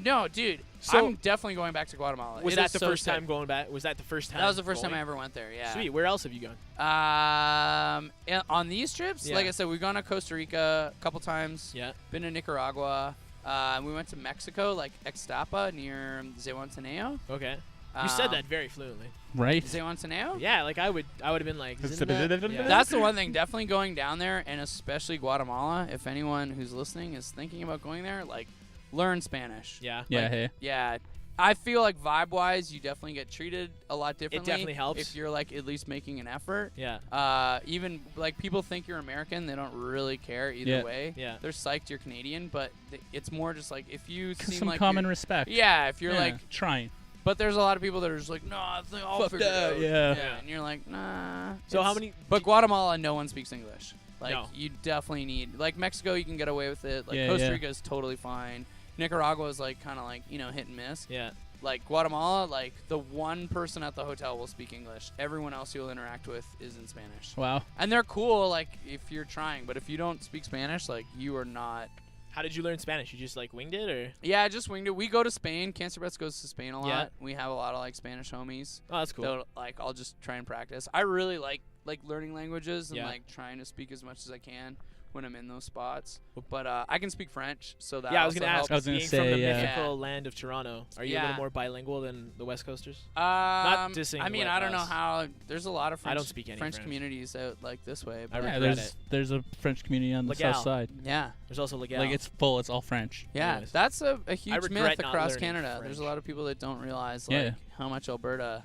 No, dude.
So-
I'm definitely going back to Guatemala.
Was
It
that
is
the
so
first
sick.
time going back? Was that the first time?
That was the first time
going?
I ever went there. Yeah.
Sweet. Where else have you gone?
On these trips,
Yeah.
like I said, we've gone to Costa Rica a couple times.
Yeah.
Been to Nicaragua. We went to Mexico, like Ixtapa near Zihuatanejo.
Okay. You said that very fluently.
Right?
Zihuatanejo?
Yeah, like I would have been like.
It's-
Yeah.
That's the one thing. Definitely going down there, and especially Guatemala. If anyone who's listening is thinking about going there, like, learn Spanish.
Yeah.
Yeah.
Like,
Hey.
Yeah. I feel like vibe-wise, you definitely get treated a lot differently.
definitely helps.
if you're like at least making an effort.
Yeah.
Even like people think you're American, they don't really care either
Yeah.
way.
Yeah.
They're psyched you're Canadian, but it's more just like if you seem
Some
like
common
you're-
respect.
Yeah, if you're
Yeah,
like
trying.
But there's a lot of people that are just like, no, I think I'll figure it out.
Yeah.
And you're like, nah.
So how many?
But Guatemala, no one speaks English. Like,
No.
you definitely need, like, Mexico, you can get away with it. Like,
Yeah,
Costa
yeah.
Rica is totally fine. Nicaragua is, like, kind of like, you know, hit and miss.
Yeah.
Like, Guatemala, like, the one person at the hotel will speak English. Everyone else you'll interact with is in Spanish.
Wow.
And they're cool, like, if you're trying. But if you don't speak Spanish, like, you are not.
How did you learn Spanish? You just like winged it, or?
Yeah, I just winged it. We go to Spain. Cancer Bets goes to Spain a lot.
Yeah.
We have a lot of, like, Spanish homies.
Oh, that's cool.
So, like, I'll just try and practice. I really like learning languages and
Yeah.
like trying to speak as much as I can when I'm in those spots. But I can speak French, so that
Yeah, I was
also
gonna ask.
helps.
I was gonna
being
say,
from the
yeah.
mythical land of Toronto, are you a
Yeah.
little more bilingual than the West Coasters?
I mean, I don't know
us.
how. There's a lot of
I
French,
don't speak any French.
communities out like this way.
I
But
Yeah,
regret it.
there's a French community on the
Legal.
south side.
yeah,
There's also legal.
Like it's full. It's all French.
yeah,
Anyways.
that's a huge
regret
myth
not
across
learning
Canada. There's a
French.
lot of people that don't realize
Yeah.
like how much Alberta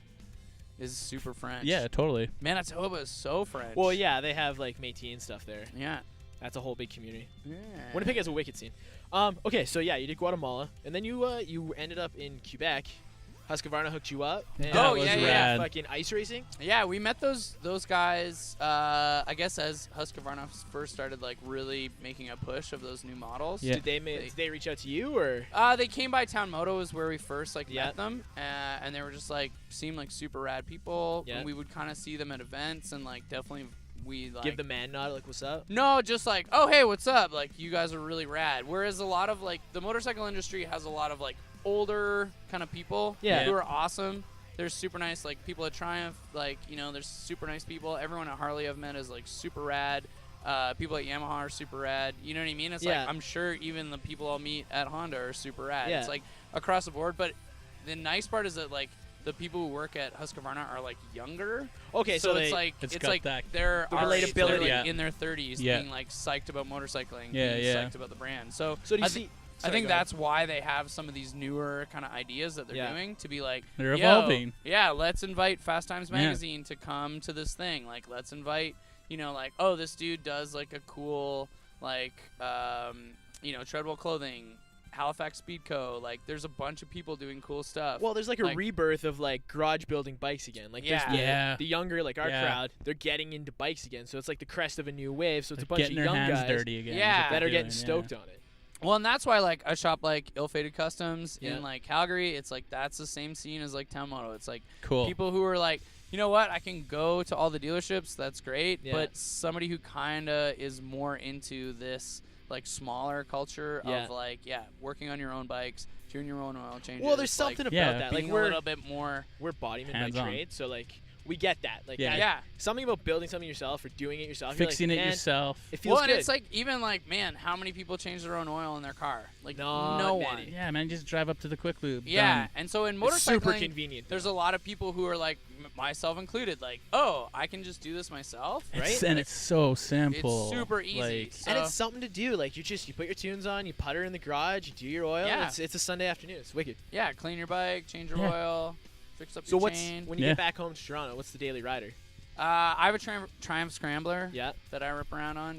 is super French.
Yeah, totally.
Manitoba is so French.
Well, yeah, they have like Métis and stuff there.
yeah.
That's a whole big community.
Yeah.
Winnipeg has a wicked scene. Okay, so yeah, you did Guatemala, and then you ended up in Quebec. Husqvarna hooked you up. And
Oh,
was
yeah, yeah.
rad.
Fucking ice racing.
Yeah, we met those guys. I guess as Husqvarna first started like really making a push of those new models.
Yeah.
Did they reach out to you or?
They came by Town Moto is where we first like
Yeah.
met them, and they were just like seemed like super rad people.
Yeah.
And we would kind of see them at events and like definitely we like
Give the man nod, like, what's up?
No, just like, oh hey, what's up? Like you guys are really rad. Whereas a lot of like the motorcycle industry has a lot of like older kind of people
Yeah.
who are awesome. They're super nice, like people at Triumph, like, you know, there's super nice people. Everyone at Harley I've met is like super rad. People at Yamaha are super rad. You know what I mean? It's
Yeah.
like I'm sure even the people I'll meet at Honda are super rad.
Yeah.
It's like across the board. But the nice part is that like the people who work at Husqvarna are like younger.
Okay,
so
so
it's
they,
like
It's
it's
got
like
that-
they're
the
our age, they're,
relatability.
like,
Yeah.
in their 30s
Yeah.
being like psyched about motorcycling,
Yeah,
being
yeah.
psyched about the brand. So
So do you
I,
see?
I
Sorry,
think
go ahead.
that's why they have some of these newer kind of ideas that they're
Yeah.
doing to be like
They're
"Yo,
evolving.
Yeah, let's invite Fast Times
Yeah.
magazine to come to this thing. Like let's invite, you know, like, oh, this dude does like a cool like you know, Treadwell clothing, Halifax Speed Co. Like there's a bunch of people doing cool stuff.
Well, there's like a
Like-
rebirth of like garage building bikes again. Like there's
Yeah.
the,
Yeah.
the younger, like our
Yeah.
crowd, they're getting into bikes again. So it's like the crest of a new wave. So it's
Like
a bunch
getting
of
their
young
hands
guys
dirty again. is
Yeah.
what
that
they're
are getting
doing,
stoked on it.
Well, and that's why like a shop like Ill Fated Customs
Yeah.
in like Calgary, it's like that's the same scene as like Town Moto. It's like
Cool.
people who are like, you know what, I can go to all the dealerships, that's great,
Yeah.
but somebody who kind of is more into this like smaller culture
Yeah.
of like, yeah, working on your own bikes, doing your own oil changes.
Well, there's
like,
something about
yeah,
that.
being
Like
a little bit more.
we're bodymen by
Hands-on.
trade, so like we get that. Like
Yeah.
that-
Yeah.
something about building something yourself or doing it yourself. you're
Fixing
like,
it
man,
yourself.
It feels
Well, and
good.
it's like even like, man, how many people change their own oil in their car? Like
Not
no
many.
one.
Yeah, man, just drive up to the quick lube.
Yeah,
Done.
and so in
It's super
motorcycling,
convenient.
there's a lot of people who are like, myself included, like, oh, I can just do this myself,
It's,
right?
and it's so simple.
super easy.
Like,
So-
and it's something to do. Like you put your tunes on, you putter in the garage, you do your oil.
Yeah.
It's a Sunday afternoon. It's wicked.
Yeah, clean your bike, change your
Yeah.
oil, fix up
So
your
what's
chain.
when you
Yeah.
get back home to Toronto? What's the daily rider?
I have a Triumph Scrambler
Yeah.
that I rip around on.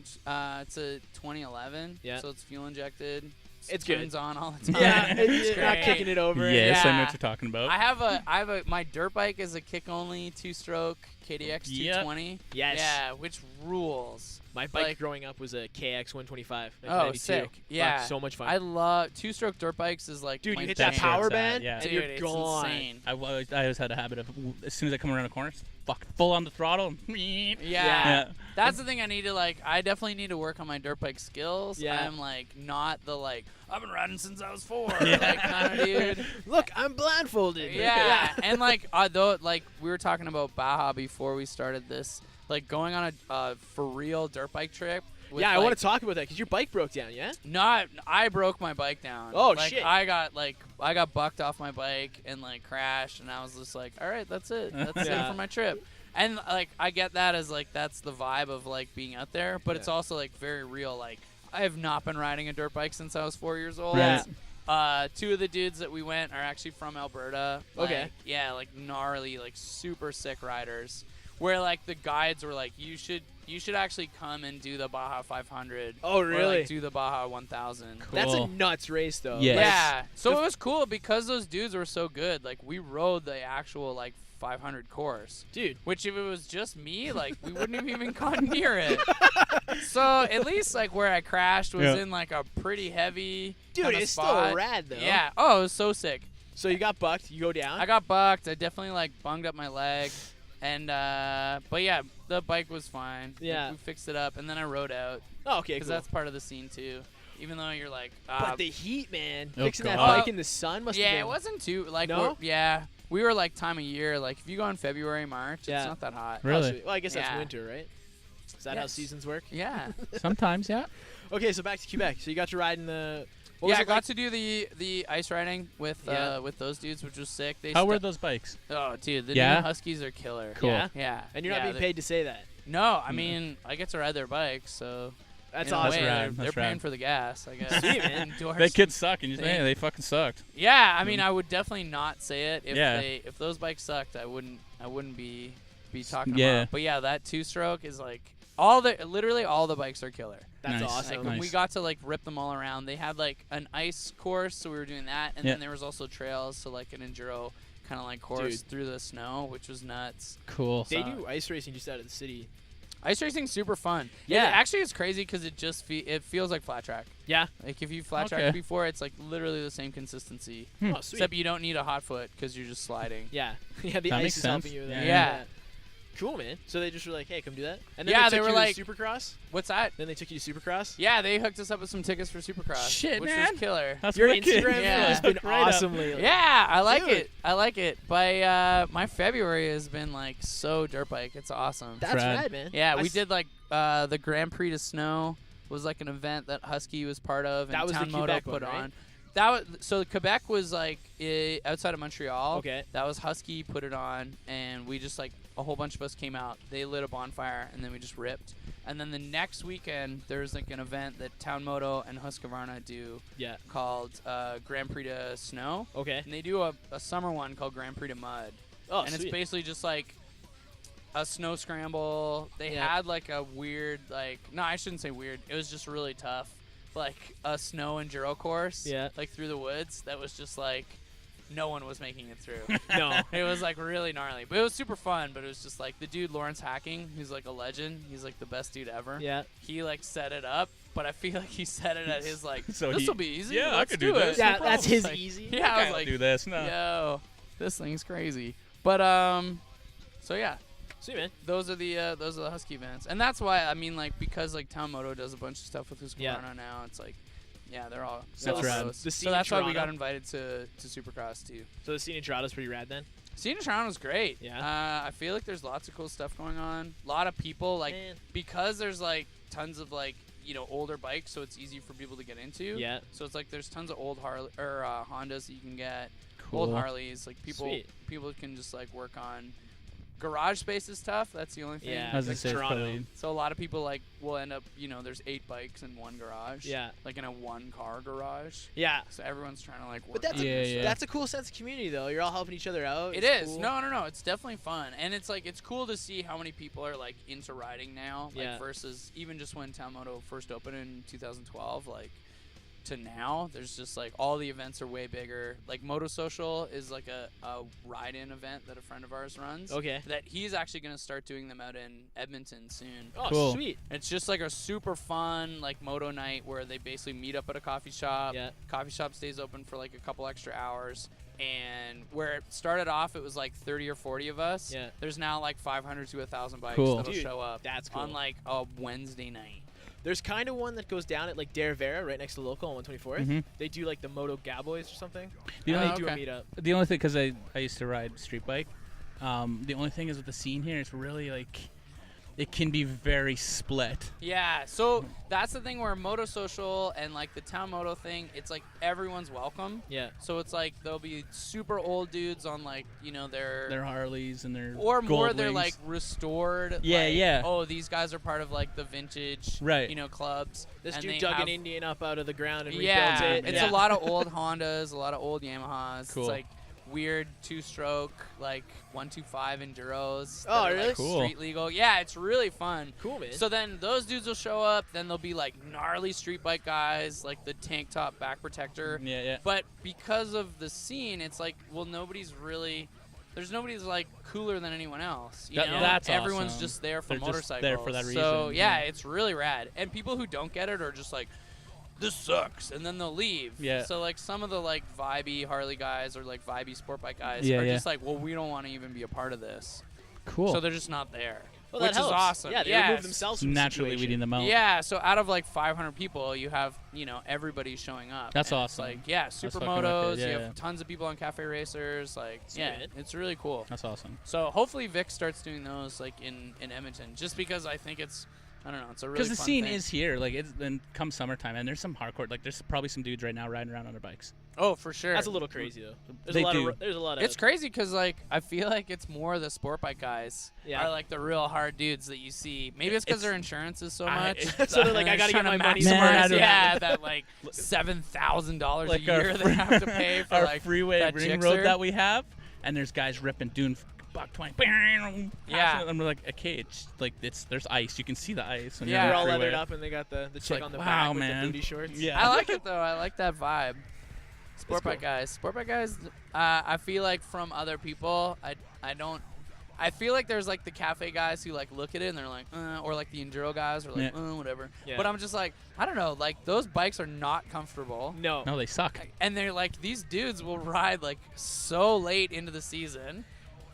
It's a 2011,
Yeah.
so it's fuel injected.
It's
turns
good.
on all the time.
Yeah,
It's
you're not
great.
kicking it over.
yes, I know
Yeah.
what you're talking about.
I have a my dirt bike is a kick-only two-stroke KDX 220.
Yes.
Yeah, which rules.
My bike
Like-
growing up was a KX 125.
Oh,
1992.
sick.
Fuck,
Yeah.
so much fun.
I love two-stroke dirt bikes. Is like
Dude,
my
you hit
jam.
that power
That's
band,
yeah.
and
Dude,
you're
it's
gone.
insane.
I always had a habit of as soon as I come around a corner, fuck full on the throttle.
Yeah.
Yeah.
That's the thing I need to like. I definitely need to work on my dirt bike skills.
Yeah.
I'm like not the like I've been riding since I was 4
Yeah.
like kind of dude.
Look, I'm blindfolded.
Yeah. And like though like we were talking about Baja before we started this, like going on a for real dirt bike trip. With,
Yeah, I
like,
want to talk about that because your bike broke down, yeah?
I broke my bike down.
Oh,
like,
shit.
I got bucked off my bike and like crashed, and I was just like, all right, that's it. That's
Yeah.
it for my trip. And like I get that as like that's the vibe of like being out there, but it's
Yeah.
also like very real. Like I have not been riding a dirt bike since I was 4 years old.
Right.
Two of the dudes that we went are actually from Alberta.
Okay.
Like, yeah, like gnarly, like super sick riders. where like the guides were like, you should actually come and do the Baja 500.
Oh,
Or,
really?
like, do the Baja 1000.
Cool.
That's a nuts race, though.
Yeah.
Like,
Yeah. So it was cool because those dudes were so good. Like we rode the actual like 500 course.
dude.
Which if it was just me, like we wouldn't have even gone near it. So at least like where I crashed was in like a pretty heavy
Dude,
kinda
it's
spot.
still rad, though.
Yeah. Oh, it was so sick.
So you got bucked. You go down.
I got bucked. I definitely like bunged up my leg. And but yeah, the bike was fine.
Yeah.
We fixed it up and then I rode out
Oh, okay,
because
cool.
that's part of the scene too. Even though you're like
But the heat, man.
Oh,
Fixing that
God.
bike in the sun must have
yeah,
been.
it wasn't too like
No?
we were like time of year. Like if you go in February, March,
Yeah.
it's not that hot.
Oh,
Really?
sweet. Well, I guess that's
Yeah.
winter, right? Is that how
Yes.
seasons work?
Yeah.
Sometimes, yeah.
Okay, so back to Quebec. So you got to ride in the. What
yeah,
was
I
it
got
like?
to do the ice riding with
Yeah.
with those dudes, which was sick. They
How were
stu-
those bikes?
Oh, dude, the
Yeah?
new Huskies are killer.
Cool.
Yeah?
Yeah.
And you're not
Yeah,
being
they-
paid to say that.
No, I mean I get to ride their bikes, so
That's
in a
awesome.
way,
rad,
they're
that's
paying
rad.
for the gas, I guess.
Sweet, man.
Endorse.
They could suck, and you say,
Thank-
hey, they fucking sucked.
Yeah, I mean, I would definitely not say it if
Yeah.
if those bikes sucked. I wouldn't be talking
Yeah.
about. But yeah, that 2-stroke is like literally all the bikes are killer.
That's
Nice.
awesome.
Like
Nice.
we got to like rip them all around. They had like an ice course, so we were doing that, and
Yeah.
then there was also trails, so like an enduro kind of like course
Dude.
through the snow, which was nuts.
Cool.
They
So-
do ice racing just out of the city.
Ice racing's super fun.
Yeah.
Actually, it's crazy because it feels like flat track.
Yeah.
Like if you flat
Okay.
tracked before, it's like literally the same consistency.
Oh, sweet.
Except you don't need a hot foot because you're just sliding.
Yeah. Yeah, the
That
ice
makes
is helping
sense.
you with that.
Yeah.
Cool, man. So they just were like, hey, come do that? And then
Yeah,
they
they
took
were
you
like-
to Supercross?
What's that?
Then they took you to Supercross?
Yeah, they hooked us up with some tickets for Supercross.
Shit,
which
man.
was killer.
That's
Your
wicked.
Instagram
Yeah.
has been
Right up.
awesome lately.
Yeah, I like
Dude.
it. I like it. By my February has been like so dirt bike. It's awesome.
That's
Rad.
rad, man.
Yeah,
I
we
s-
did like the Grand Prix to Snow was like an event that Husky was part of and
That was the
Town Moto
Quebec
put
one, right?
on. That was so Quebec was like outside of Montreal.
Okay.
That was Husky put it on, and we just like a whole bunch of us came out. They lit a bonfire, and then we just ripped. And then the next weekend, there's like an event that Town Moto and Husqvarna do
Yeah.
called Grand Prix to Snow,
Okay.
and they do a summer one called Grand Prix to Mud.
Oh,
and
sweet.
it's basically just like a snow scramble. They
Yeah.
had like a weird no, I shouldn't say weird. It was just really tough. Like a snow enduro course.
Yeah.
Like through the woods that was just like no one was making it through.
No.
It was like really gnarly. But it was super fun, but it was just like the dude Lawrence Hacking, who's like a legend. He's like the best dude ever.
Yeah.
He like set it up, but I feel like he set it at his like
So
this will
he-
be easy.
yeah, I
Let's
could do
it.
this,
Yeah,
no
that's
problem.
his
Like,
easy.
Yeah, I was
Can't
like,
do this. No.
yo, this thing's crazy. But so yeah,
Sweet, man.
those are the Husky events, and that's why I mean like because like Town Moto does a bunch of stuff with Husqvarna
Yeah.
now. It's like they're all
That's rad.
close.
The scene
So
in
that's why we
Toronto.
got invited to Supercross too.
So the scene in Toronto's pretty rad then?
Scene in Toronto is great.
Yeah.
I feel like there's lots of cool stuff going on. A lot of people like
Man.
because there's like tons of like older bikes, so it's easy for people to get into.
Yeah.
So it's like there's tons of old Hondas that you can get.
Cool.
Old Harleys, like people
Sweet.
can just like work on. Garage space is tough. That's the only thing.
Yeah.
I was gonna
Like
say it's
Toronto.
probably
So a lot of people like will end up, there's 8 bikes in one garage.
Yeah.
Like in a 1-car garage.
Yeah.
So everyone's trying to like work.
But that's
on
Yeah,
their
yeah.
stuff.
that's a cool sense of community though. You're all helping each other out.
It
It's
is.
cool.
No. It's definitely fun, and it's like it's cool to see how many people are like into riding now. Like
Yeah.
versus even just when Town Moto first opened in 2012, like to now, there's just like all the events are way bigger. Like Moto Social is like a ride-in event that a friend of ours runs.
Okay.
That he's actually gonna start doing them out in Edmonton soon.
Oh,
Cool.
sweet.
It's just like a super fun like moto night where they basically meet up at a coffee shop.
Yeah.
Coffee shop stays open for like a couple extra hours. And where it started off, it was like 30 or 40 of us.
Yeah.
There's now like 500 to 1,000 bikes
Cool.
that'll
Dude,
show up
that's cool.
on like a Wednesday night.
There's kind of one that goes down at like Dare Vera, right next to Local on 124th.
Mhm.
They do like the Moto Gaboys or something.
The
And
only-
they do a
okay.
meetup.
The only thing, because I used to ride street bike, the only thing is with the scene here, it's really like, it can be very split.
Yeah, so that's the thing where Moto Social and like the Town Moto thing, it's like everyone's welcome.
Yeah.
So it's like there'll be super old dudes on like,
Their Harleys and their
or more
Gold
they're
Wings.
like restored.
Yeah,
like,
yeah.
Oh, these guys are part of like the vintage,
Right.
clubs.
This
and
dude
they
dug
have,
an Indian up out of the ground and
Yeah,
rebuilt it.
it's
Yeah.
a lot of old Hondas, a lot of old Yamahas.
Cool.
It's like weird 2-stroke, like 125 enduros.
Oh,
that are,
really?
like,
Cool.
street legal. Yeah, it's really fun.
Cool, man.
So then those dudes will show up. Then there'll be like gnarly street bike guys, like the tank top back protector.
Yeah.
But because of the scene, it's like, well, there's nobody's like cooler than anyone else. You know?
That's
Everyone's
awesome.
just there for
They're just
motorcycles.
there for that
So
reason,
yeah,
yeah.
it's really rad. And people who don't get it are just like, this sucks, and then they'll leave.
Yeah.
So like some of the like vibey Harley guys or like vibey sport bike guys
Yeah,
are
yeah.
just like, well, we don't want to even be a part of this.
Cool.
So they're just not there.
well,
which
that helps.
is awesome.
Yeah, they
Yes.
remove themselves from the
naturally
situation.
weeding them out.
Yeah, so out of like 500 people, you have, everybody showing up.
That's
And
awesome.
It's like, yeah,
fucking
supermotos,
wicked,
you
yeah.
have tons of people on cafe racers. Like,
Sweet,
yeah,
man.
it's really cool.
That's awesome.
So hopefully Vic starts doing those like in Edmonton, just because I think it's, I don't know, it's a really
Because the
fun
scene
thing.
is here. Like, it's then come summertime, and there's some hardcore. Like, there's probably some dudes right now riding around on their bikes.
Oh, for sure.
That's a little crazy though. There's
They
a lot
do.
of. There's a lot of.
It's crazy because like I feel like it's more the sport bike guys
Yeah.
are like the real hard dudes that you see. Maybe it's because their insurance is so much.
So they're like, I gotta get
Trying
my
to
money
maximize,
somewhere.
Man, I don't-
yeah, that like $7,000 a
Like our
year they have to pay for
Our
like
freeway
that
ring
Gixxer.
road that we have, and there's guys ripping doing $120.
Yeah.
And we're like, okay, it's like there's ice. You can see the ice. When
Yeah.
you're
They're
on
all
the
leathered
freeway.
up and they got the chick
like,
on the
wow,
back with
man.
the booty shorts.
Yeah.
I like it though. I like that vibe. Sport
cool.
bike guys. Sport bike guys. I feel like from other people, I don't. I feel like there's like the cafe guys who like look at it and they're like, or like the enduro guys are like, whatever.
Yeah.
But I'm just like, I don't know. Like those bikes are not comfortable.
No.
No, they suck.
And they're like, these dudes will ride like so late into the season,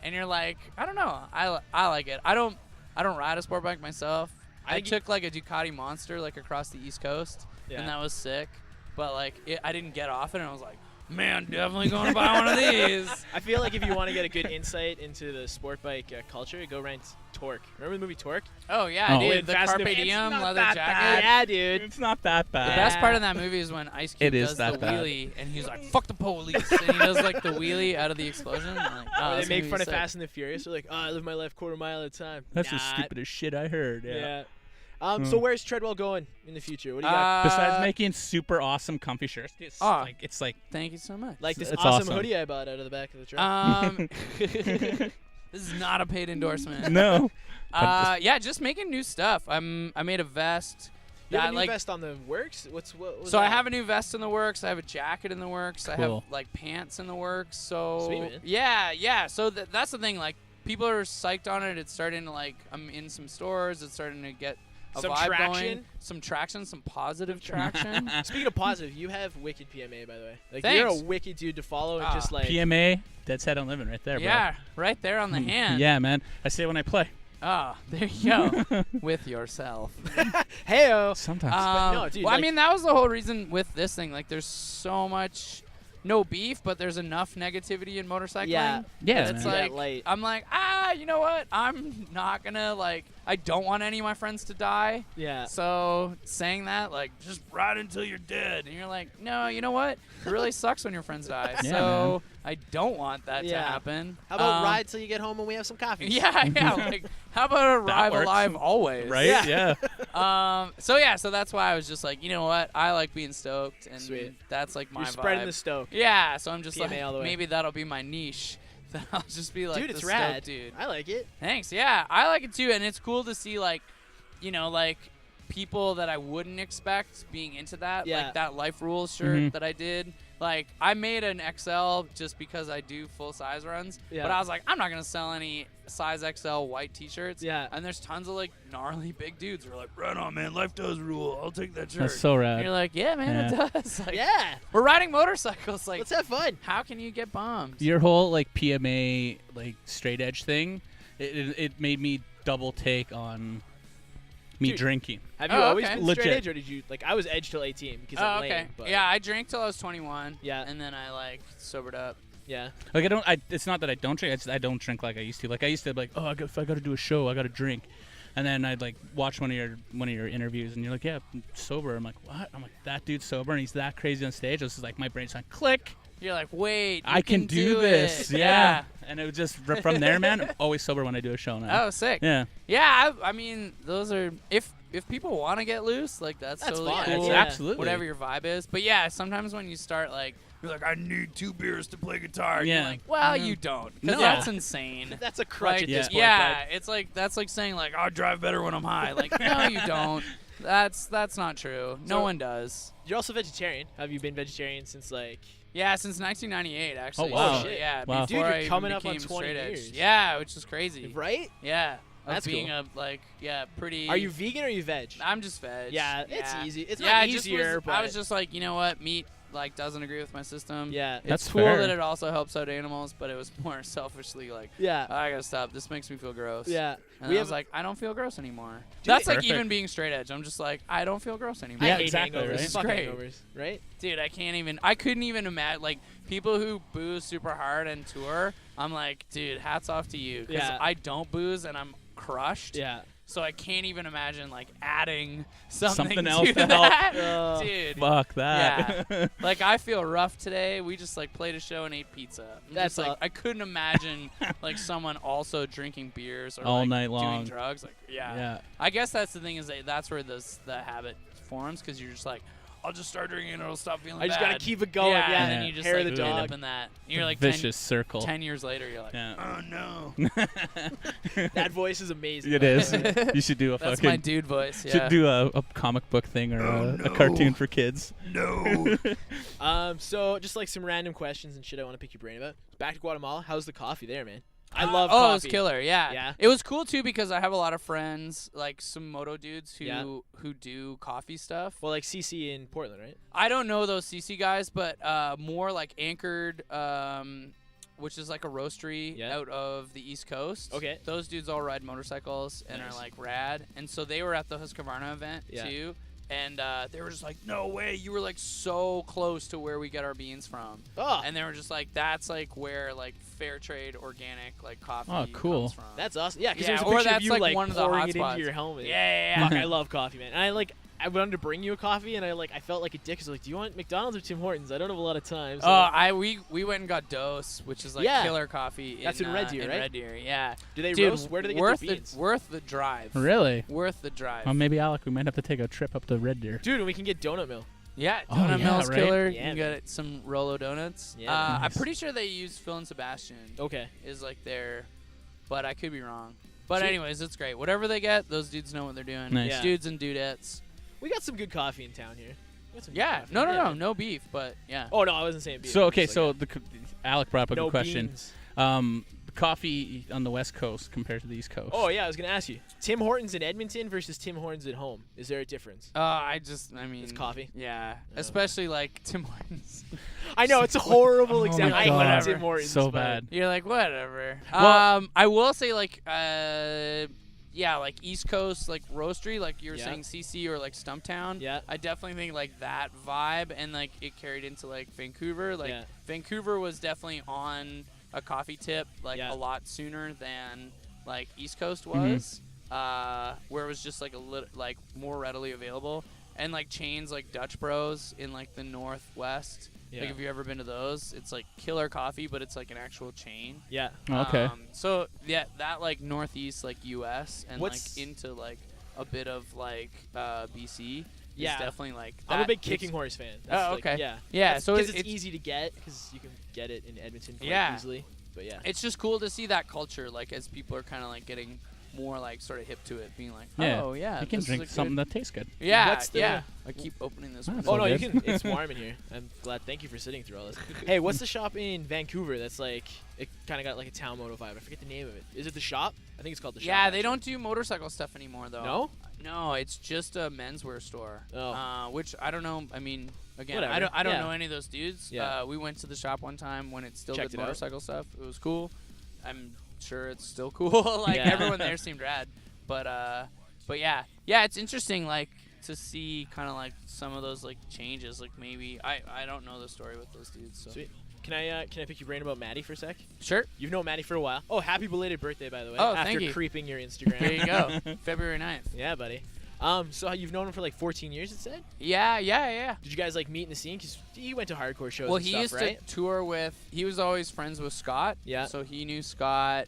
and you're like, I don't know. I like it. I don't ride a sport bike myself. I
think you-
took like a Ducati Monster like across the East Coast,
Yeah.
and that was sick. But like, I didn't get off it, and I was like, man, definitely going to buy one of these.
I feel like if you want to get a good insight into the sport bike culture, go rent Torque. Remember the movie Torque?
Oh yeah,
Oh.
dude,
With
the
Fast and
Carpe
the- It's
Diem
not
leather
that
jacket.
bad.
Yeah, dude.
It's not that
The
bad.
best part of that movie is when Ice Cube
It is
does
that
the
bad.
wheelie, and he's like, "Fuck the police," and he does like the wheelie out of the explosion. I'm like, oh,
Or
this
they make
movie's
fun of
sick.
Fast and the Furious. They're like, I live my life quarter mile at a time.
That's the
Not.
stupidest shit I heard.
Yeah. So where's Treadwell going in the future? What do you got?
Besides making super awesome comfy shirts, it's like
Thank you so much.
Like this
it's
awesome
awesome.
hoodie I bought out of the back of the truck.
This is not a paid endorsement.
no.
Yeah, just making new stuff. I made a vest.
You have
that,
a new
like,
vest on the works? What was
so
that?
I have a new vest in the works. I have a jacket in the works. I
Cool.
have like pants in the works. So
Sweet, man.
yeah. So that's the thing. Like people are psyched on it. It's starting to like I'm in some stores. It's starting to get a
Some
vibe
traction?
going. Some traction. Some positive traction.
Speaking of positive, you have wicked PMA, by the way. Like
Thanks.
you're a wicked dude to follow and just like
PMA, dead set on living right there, bro.
Yeah, right there on the hand.
Yeah, man. I say it when I play.
Ah, there you go. With yourself.
heyo.
Sometimes.
no, dude,
well, I
like-
mean, that was the whole reason with this thing. Like, there's so much, no beef, but there's enough negativity in motorcycling.
Yeah.
Yeah,
It's
man.
Yeah,
like,
light.
I'm like, you know what? I'm not gonna, like, I don't want any of my friends to die.
Yeah.
So saying that, like, just ride until you're dead. And you're like, no, you know what? It really sucks when your friends die.
Yeah,
So I don't want that to
Yeah.
happen.
How about ride till you get home and we have some coffee?
Yeah. Like, how about arrive
works.
alive always?
right?
Yeah.
Yeah.
So that's why I was just like, you know what? I like being stoked, and
Sweet.
that's like my
You're spreading
vibe.
the stoke.
Yeah, so I'm just
PMA
like,
all the way.
maybe that'll be my niche. That I'll just be like,
Dude,
the
it's
stoked
rad.
dude.
I like it.
Thanks. Yeah, I like it too, and it's cool to see like, like people that I wouldn't expect being into that.
Yeah.
Like that Life Rules shirt
Mhm.
that I did. Like I made an XL just because I do full size runs.
Yeah.
But I was like, I'm not gonna sell any size XL white T-shirts.
Yeah.
And there's tons of like gnarly big dudes who are like, right on, man. Life does rule. I'll take that shirt.
That's so
And
rad.
you're like, yeah, man, it does. Like,
Yeah.
we're riding motorcycles. Like,
Let's have fun.
how can you get bombed?
Your whole like PMA like straight edge thing, it made me double take on me
Dude.
drinking.
Have you
Oh,
always
okay.
been
Legit.
straight edge, or did you like? I was edge till 18 because
Oh,
I'm
okay.
lame. But
Yeah, I drank till I was 21.
Yeah.
And then I like sobered up.
yeah.
Like it's not that I don't drink. I don't drink like I used to. Like I used to be like, oh, if I got to do a show, I got to drink. And then I'd like watch one of your interviews, and you're like, yeah, I'm sober. I'm like, what? I'm like, that dude's sober, and he's that crazy on stage. It was just like my brain's like, click.
You're like, wait, you
I can do this.
it.
Yeah. And it was just from there, man. I'm always sober when I do a show now.
Oh, sick.
Yeah.
Yeah, I mean, those are if people want to get loose, like that's
That's
totally
fine.
cool.
Yeah.
Absolutely.
Whatever your vibe is. But yeah, sometimes when you start like You're like, I need 2 beers to play guitar. And
Yeah.
You're like, well, you don't. Because
No.
that's insane.
That's a crutch
Like,
at this point.
yeah,
bud.
it's like that's like saying like I drive better when I'm high. Like, no, you don't. That's not true. No
So-
one does.
You're also vegetarian. Have you been vegetarian since like?
Yeah, since 1998, actually.
Oh, wow.
So, yeah,
Wow.
before
Dude, you're
I
coming
even
up on
became
20
straight edge.
years.
Yeah, which is crazy.
Right?
Yeah.
That's
of being
cool.
a like pretty.
Are you vegan or are you veg?
I'm just veg.
Yeah, it's easy. It's
yeah,
not
I just
easier,
was,
but
I was just like, you know what, meat like doesn't agree with my system.
yeah,
It's
That's
cool
fair.
that it also helps out animals, but it was more selfishly like,
yeah,
I gotta stop. This makes me feel gross.
yeah.
And
We
I was
have
like, I don't feel gross anymore.
Dude,
That's like
Perfect.
even being straight edge. I'm just like, I don't feel gross anymore.
Yeah,
I hate
exactly,
hangovers.
right?
Fuck
Great.
hangovers, right?
Dude, I couldn't even imagine, like, people who booze super hard and tour, I'm like, dude, hats off to you. Because
Yeah.
I don't booze and I'm crushed.
Yeah.
So I can't even imagine, like, adding something
else
to
to help.
that. Dude.
Fuck that.
Yeah. Like, I feel rough today. We just, like, played a show and ate pizza. I'm
That's
just, like,
up.
I couldn't imagine, like, someone also drinking beers or,
All
like,
night long.
doing drugs. Like, yeah.
Yeah.
I guess that's the thing is that that's where the habit forms because you're just like, I'll just start drinking and it'll stop feeling
I just
bad.
gotta keep it going. Yeah,
and then you just
hair
like
of the
end
dog.
up in that. And you're like
Vicious circle.
10 years later, you're like,
Yeah.
oh no.
That voice is amazing.
It
by the
is.
way.
You should do a
That's my
fucking.
dude voice. Yeah.
Should do a comic book thing or a cartoon for kids.
no.
So just like some random questions and shit I want to pick your brain about. Back to Guatemala. How's the coffee there, man? I love
Oh,
coffee.
it was killer. Yeah.
Yeah?
It was cool too because I have a lot of friends, like some moto dudes who
Yeah.
who do coffee stuff.
Well, like CC in Portland, right?
I don't know those CC guys, but more like Anchored, which is like a roastery
Yeah.
out of the East Coast.
Okay.
Those dudes all ride motorcycles and
Nice.
are like rad. And so they were at the Husqvarna event
Yeah.
too. And they were just like, no way, you were like so close to where we get our beans from.
Oh,
And they were just like, that's like where like fair trade organic like coffee
Oh, cool.
comes from.
that's awesome. Yeah, because
Yeah,
there's a
or
picture of
that's,
you
like,
like
one of the
pouring
hot
it
spots.
into your helmet.
Yeah.
Fuck, I love coffee, man. And I wanted to bring you a coffee, and I felt like a dick. 'Cause like, do you want McDonald's or Tim Hortons? I don't have a lot of time. So
We went and got Dose, which is like
Yeah.
killer coffee.
That's in Red Deer, right?
Red Deer, yeah.
do they
Dude,
roast? Where do they get
worth
their beans?
worth the drive.
Really?
Worth the drive.
Well, maybe Alec, we might have to take a trip up to Red Deer.
Dude, and we can get Donut Mill.
Yeah,
Oh,
Donut
yeah,
Mill's
right?
killer.
Yeah,
you can get some Rolo donuts.
Yeah,
I'm
nice.
pretty sure they use Phil and Sebastian
Okay.
is like their, but I could be wrong. But
Sweet.
anyways, it's great. Whatever they get, those dudes know what they're doing.
Nice.
Yeah.
Dudes and dudettes.
We got some good coffee in town here. We got some good
Yeah.
coffee.
No,
Yeah.
no beef, but yeah.
Oh no, I wasn't saying beef.
So
I was
okay,
just
so
like,
Alec brought up a
no
good question.
beans.
The coffee on the West Coast compared to the East Coast.
Oh yeah, I was gonna ask you. Tim Hortons in Edmonton versus Tim Hortons at home. Is there a difference?
I mean,
It's coffee.
Yeah,
Oh.
especially like Tim Hortons.
I know it's a horrible
Oh my
example. I
God.
hate Tim Hortons.
So
but-
bad.
You're like whatever.
Well-
I will say like yeah, like East Coast like roastery, like you were
Yeah.
saying CC or like Stumptown.
Yeah.
I definitely think like that vibe and like it carried into like Vancouver. Like
Yeah.
Vancouver was definitely on a coffee tip like
Yeah.
a lot sooner than like East Coast
Mm-hmm.
was. Where it was just like a little like more readily available. And like chains like Dutch Bros in like the Northwest.
Yeah.
Like if you've ever been to those, it's like killer coffee, but it's like an actual chain.
Yeah.
Oh, okay.
So yeah, that like Northeast like U.S. and
What's-
like into like a bit of like BC.
Yeah.
Is definitely like.
I'm a
that
big
hits-
Kicking Horse fan.
Oh,
like,
okay.
yeah.
Yeah, so
because
it's
it's easy to get because you can get it in Edmonton quite
Yeah.
easily. But yeah.
It's just cool to see that culture, like as people are kind of like getting more like sort of hip to it, being like,
Yeah.
oh yeah,
you can
this is
drink
a good-
something that tastes good.
Yeah,
What's the-
yeah. I keep opening this.
Oh,
one.
that's
Oh
all
no, you
good.
can. It's warm in here. I'm glad. Thank you for sitting through all this. Hey, what's the shop in Vancouver that's like it kind of got like a town moto vibe? I forget the name of it. Is it the shop? I think it's called the shop.
Yeah, they
actually.
don't do motorcycle stuff anymore though.
No.
No, it's just a menswear store.
Oh.
Which I don't know. I mean, again,
Whatever.
I don't
Yeah.
know any of those dudes.
Yeah.
We went to the shop one time when it still
Checked
did
it out.
motorcycle stuff. It was cool. I'm sure it's still cool. Like
Yeah.
everyone there seemed rad. But yeah, it's interesting. Like to see kind of like some of those like changes. Like maybe I don't know the story with those dudes. So.
Sweet. Can I pick your brain about Maddie for a sec?
Sure.
You've known Maddie for a while. Oh, happy belated birthday, by the way.
Oh,
after
thank you.
creeping your Instagram.
There you go. February 9th.
Yeah, buddy. So you've known him for like 14 years, it said?
Yeah.
Did you guys like meet in the scene? Because he went to hardcore shows
Well,
and
he
stuff,
used
right?
to tour with. He was always friends with Scott.
Yeah.
So he knew Scott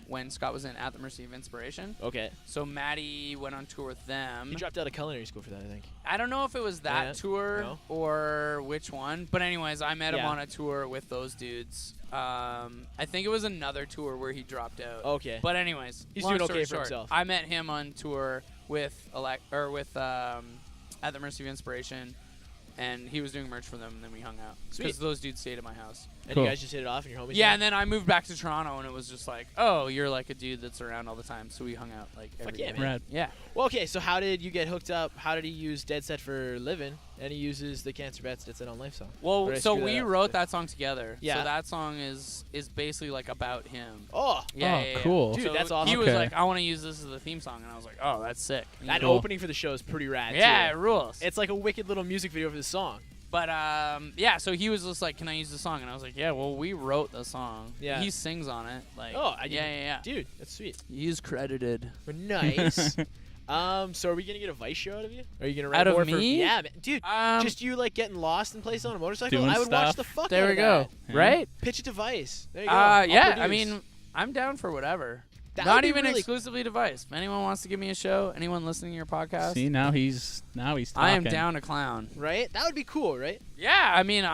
when Scott was in At the Mercy of Inspiration.
Okay.
So Maddie went on tour with them.
He dropped out of culinary school for that, I think.
I don't know if it was that
Yeah.
tour
No?
or which one, but anyways, I met him
Yeah.
on a tour with those dudes. I think it was another tour where he dropped out.
Okay.
But anyways,
He's
long
doing
story
okay for
short,
himself.
I met him on tour with Alec At the Mercy of Inspiration, and he was doing merch for them, and then we hung out
Sweet.
because those dudes stayed at my house.
And
Cool.
you guys just hit it off and your homies?
Yeah,
now?
and then I moved back to Toronto, and it was just like, oh, you're like a dude that's around all the time, so we hung out like every
Fuck yeah,
day.
man.
Rad.
Yeah.
Well, okay, so how did you get hooked up? How did he use Dead Set for living? And he uses the Cancer Bats Dead Set on Life song. Or
Well,
did I
so
screw that
we
up?
wrote that song together.
Yeah.
So that song is basically like about him.
Oh,
Yeah,
Oh,
yeah, yeah.
cool.
Dude,
So
that's awesome.
He was
Okay.
like, I want to use this as the theme song, and I was like, oh, that's sick.
that
Cool.
opening for the show is pretty rad,
Yeah, it
too.
rules.
It's like a wicked little music video for the song.
But yeah, so he was just like, "Can I use the song?" And I was like, "Yeah, well, we wrote the song.
Yeah.
He sings on it. Like,
Oh,
yeah.
Dude, that's sweet.
He's credited.
But nice. So are we gonna get a Vice show out of you? Are you gonna write
Out of
more for?
me?
Yeah, man. Dude.
Um,
Just you like getting lost in places on a motorcycle.
Doing
I would watch
stuff.
the fuck
there
out
we
of
go.
that.
Yeah.
Right?
Pitch it to Vice. There you go.
Yeah.
I'll
I
produce.
mean, I'm down for whatever.
That would
Not
be
even
really-
exclusively device. If anyone wants to give me a show, anyone listening to your podcast,
See, now he's talking.
I am down to clown.
right? That would be cool, right?
Yeah, I mean,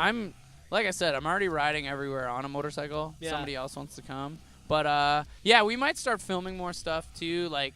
like I said, I'm already riding everywhere on a motorcycle.
Yeah.
Somebody else wants to come. But yeah, we might start filming more stuff too. Like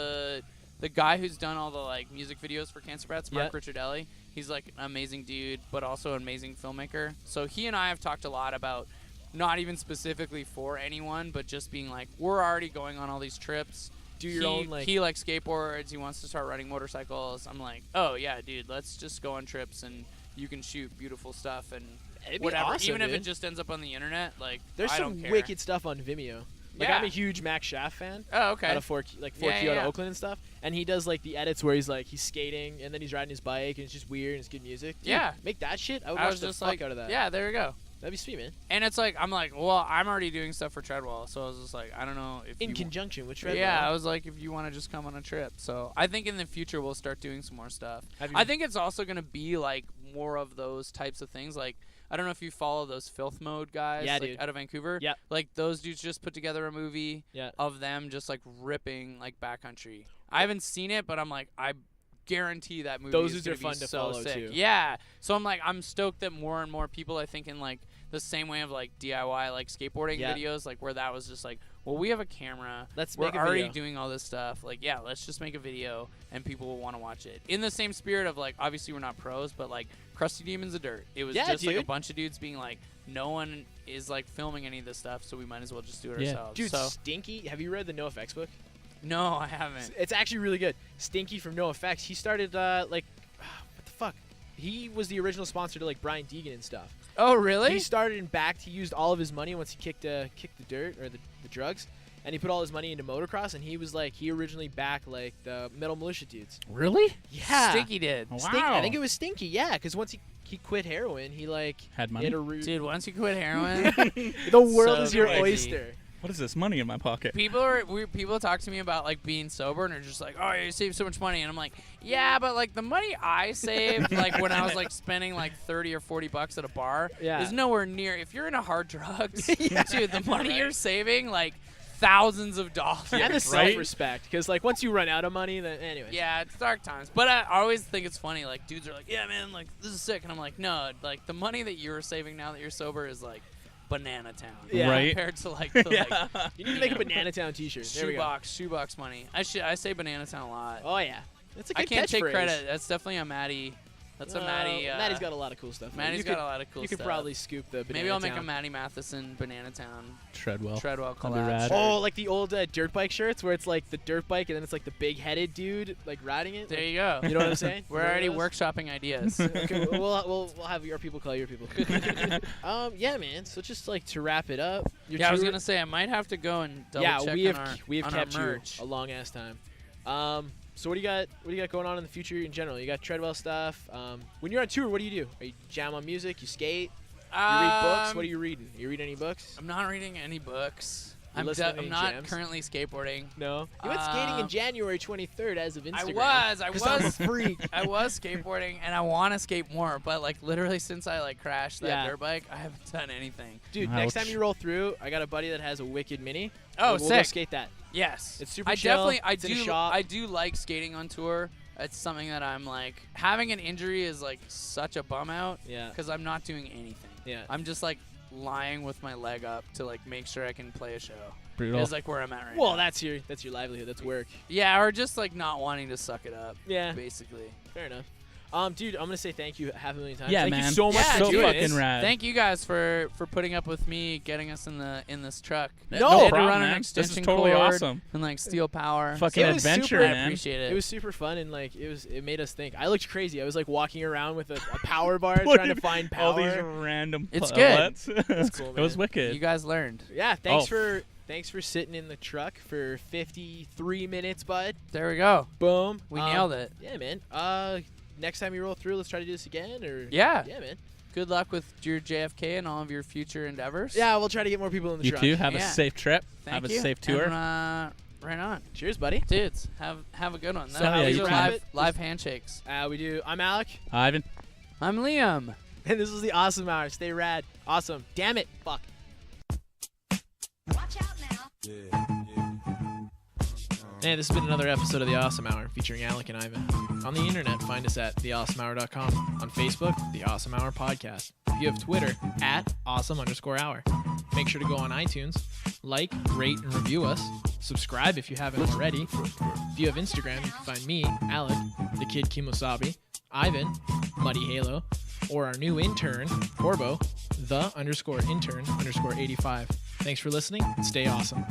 the guy who's done all the like music videos for Cancer Bats, Mark
Yeah.
Ricciardelli. He's like an amazing dude, but also an amazing filmmaker. So he and I have talked a lot about not even specifically for anyone, but just being like, we're already going on all these trips.
Do your own like.
He likes skateboards. He wants to start riding motorcycles. I'm like, oh yeah, dude, let's just go on trips and you can shoot beautiful stuff and
It'd be
whatever.
awesome,
Even if
dude.
it just ends up on the internet, like
There's
I
some
don't care.
wicked stuff on Vimeo. Like
Yeah.
I'm a huge Max Schaff fan.
Oh, okay.
Out of 4Q out
Yeah.
of Oakland and stuff, and he does like the edits where he's like he's skating and then he's riding his bike and it's just weird and it's good music. Dude,
Yeah.
make that shit. I would
I
watch
was
the
just
fuck
like,
out of that.
yeah, there we go.
That'd be sweet, man.
And it's like I'm like, well, I'm already doing stuff for Treadwell, so I was just like, I don't know if
In
you
conjunction with Treadwell.
Yeah, I was like, if you want to just come on a trip. So I think in the future we'll start doing some more stuff.
Have you-
I think it's also gonna be like more of those types of things. Like I don't know if you follow those Filth Mode guys,
Yeah,
like,
dude.
out of Vancouver.
Yep.
Like those dudes just put together a movie
Yeah.
of them just like ripping like backcountry. I haven't seen it, but I'm like I guarantee that movie
Those
is
dudes are
gonna be
fun to
so
follow,
sick.
too.
Yeah. So I'm like I'm stoked that more and more people I think in like the same way of like DIY like skateboarding
Yeah.
videos, like where that was just like, well, we have a camera.
Let's
We're
make a
already
video.
doing all this stuff. Like, yeah, let's just make a video and people will want to watch it. In the same spirit of like, obviously we're not pros, but like Krusty Demons of Dirt. It was
Yeah,
just like a
dude.
bunch of dudes being like, no one is like filming any of this stuff, so we might as well just do it
Yeah.
ourselves.
Dude,
so
Stinky. Have you read the NoFX book?
no, I haven't.
It's actually really good. Stinky from NoFX. He started what the fuck? He was the original sponsor to like Brian Deegan and stuff.
Oh, really?
He started and backed. He used all of his money once he kicked the dirt or the drugs, and he put all his money into motocross. And he was like he originally backed like the Metal Militia dudes.
Really?
Yeah,
Stinky did.
Wow.
I think it was Stinky. Yeah, because once he quit heroin, he like
Had money?
hit a root.
Dude, once you quit heroin,
The world
So
is your
crazy.
oyster.
What is this money in my pocket?
people talk to me about like being sober and they're just like, oh, you save so much money, and I'm like, yeah, but like the money I saved, like when I was like spending like $30 or $40 at a bar,
Yeah.
is nowhere near. If you're into hard drugs, dude, the money you're saving, like thousands of dollars.
And the
right?
self-respect, because like once you run out of money, then anyway.
Yeah, it's dark times. But I always think it's funny. Like dudes are like, yeah, man, like this is sick, and I'm like, no, like the money that you're saving now that you're sober is like Banana Town.
Yeah.
Right.
Compared to like the
Yeah.
You need to make a Banana Town T-shirt. There we go.
shoebox money. I say Banana Town a lot.
Oh yeah, that's a good
I can't take
catchphrase.
credit. That's definitely a Maddie. That's a Maddie.
Maddie's got a lot of cool stuff.
Maddie's
you
got
could,
a lot of cool
You
stuff.
could probably scoop the Banana
Maybe I'll make a
Town.
Maddie Matheson Banana Town
Treadwell.
Treadwell
That'd be
collab.
rad.
shirt.
Oh, like the old dirt bike shirts where it's like the dirt bike and then it's like the big-headed dude like riding it.
There
Like,
you go.
you know what I'm saying?
We're already workshopping ideas.
Okay, we'll have your people call your people. Yeah, man. So just like to wrap it up. Your
Yeah, I was
tour-
gonna say I might have to go and double
yeah,
check
we
on
have
our,
we have
on
kept
our
you
merch.
a long ass time. So what do you got? What do you got going on in the future in general? You got Treadwell stuff. When you're on tour, what do? You jam on music? You skate? You read books? What are you reading? You read any books?
I'm not reading any books. I'm
listening to
not
jams?
currently skateboarding.
No. You went skating in January 23rd as of Instagram.
I
'Cause I'm a
was.
freak.
I was skateboarding, and I want to skate more, but like literally since I like crashed that
Yeah.
dirt bike, I haven't done anything.
Dude, next time you roll through, I got a buddy that has a wicked mini.
Oh,
we'll go
sick.
skate that.
Yes,
It's super
I
chill.
definitely,
It's in a shop.
I do like skating on tour. It's something that I'm like having an injury is like such a bum out.
Yeah.
Because I'm not doing anything.
Yeah.
I'm just like lying with my leg up to like make sure I can play a show.
Brutal.
Is like where I'm at right
Well,
now.
that's your livelihood. That's work.
Yeah, or just like not wanting to suck it up.
Yeah.
Basically.
Fair enough. Dude, I'm gonna say thank you half a million times.
Yeah,
thank
man.
you so much
Yeah,
for
so
doing
fucking
this.
rad.
Thank you guys for putting up with me getting us in this truck.
No
I had to
problem,
run an
man. This is
extension
totally
cord
awesome.
and like steel power.
Fucking
It was
adventure,
super-
I
man.
appreciate it.
It was super fun and like it made us think. I looked crazy. I was like walking around with a power bar
What
trying to
if
find
All these
power.
random
It's good.
pellets.
cool,
It was
man.
wicked.
You guys learned.
Yeah,
Oh.
thanks for sitting in the truck for 53 minutes, bud.
There we go.
Boom.
We nailed it.
Yeah, man. Next time you roll through, let's try to do this again or
Yeah.
Yeah, man.
Good luck with your JFK and all of your future endeavors.
Yeah, we'll try to get more people in the
You
truck.
too. Have a
Yeah.
safe trip.
Thank
have
you.
a safe tour.
And, right on.
Cheers, buddy.
Dudes, have a good one.
So how
These
you
are
wrap
live handshakes.
We do. I'm Alec,
Ivan.
I'm Liam.
and this is the Awesome Hour. Stay rad. Awesome. Damn it. Fuck.
Watch out now.
Hey, this has been another episode of The Awesome Hour featuring Alec and Ivan. On the internet, find us at theawesomehour.com. On Facebook, The Awesome Hour Podcast. If you have Twitter, at awesome_hour. Make sure to go on iTunes, like, rate, and review us. Subscribe if you haven't already. If you have Instagram, you can find me, Alec, the Kid Kimosabi, Ivan, Muddy Halo, or our new intern, Corbo, the_intern_85. Thanks for listening and stay awesome.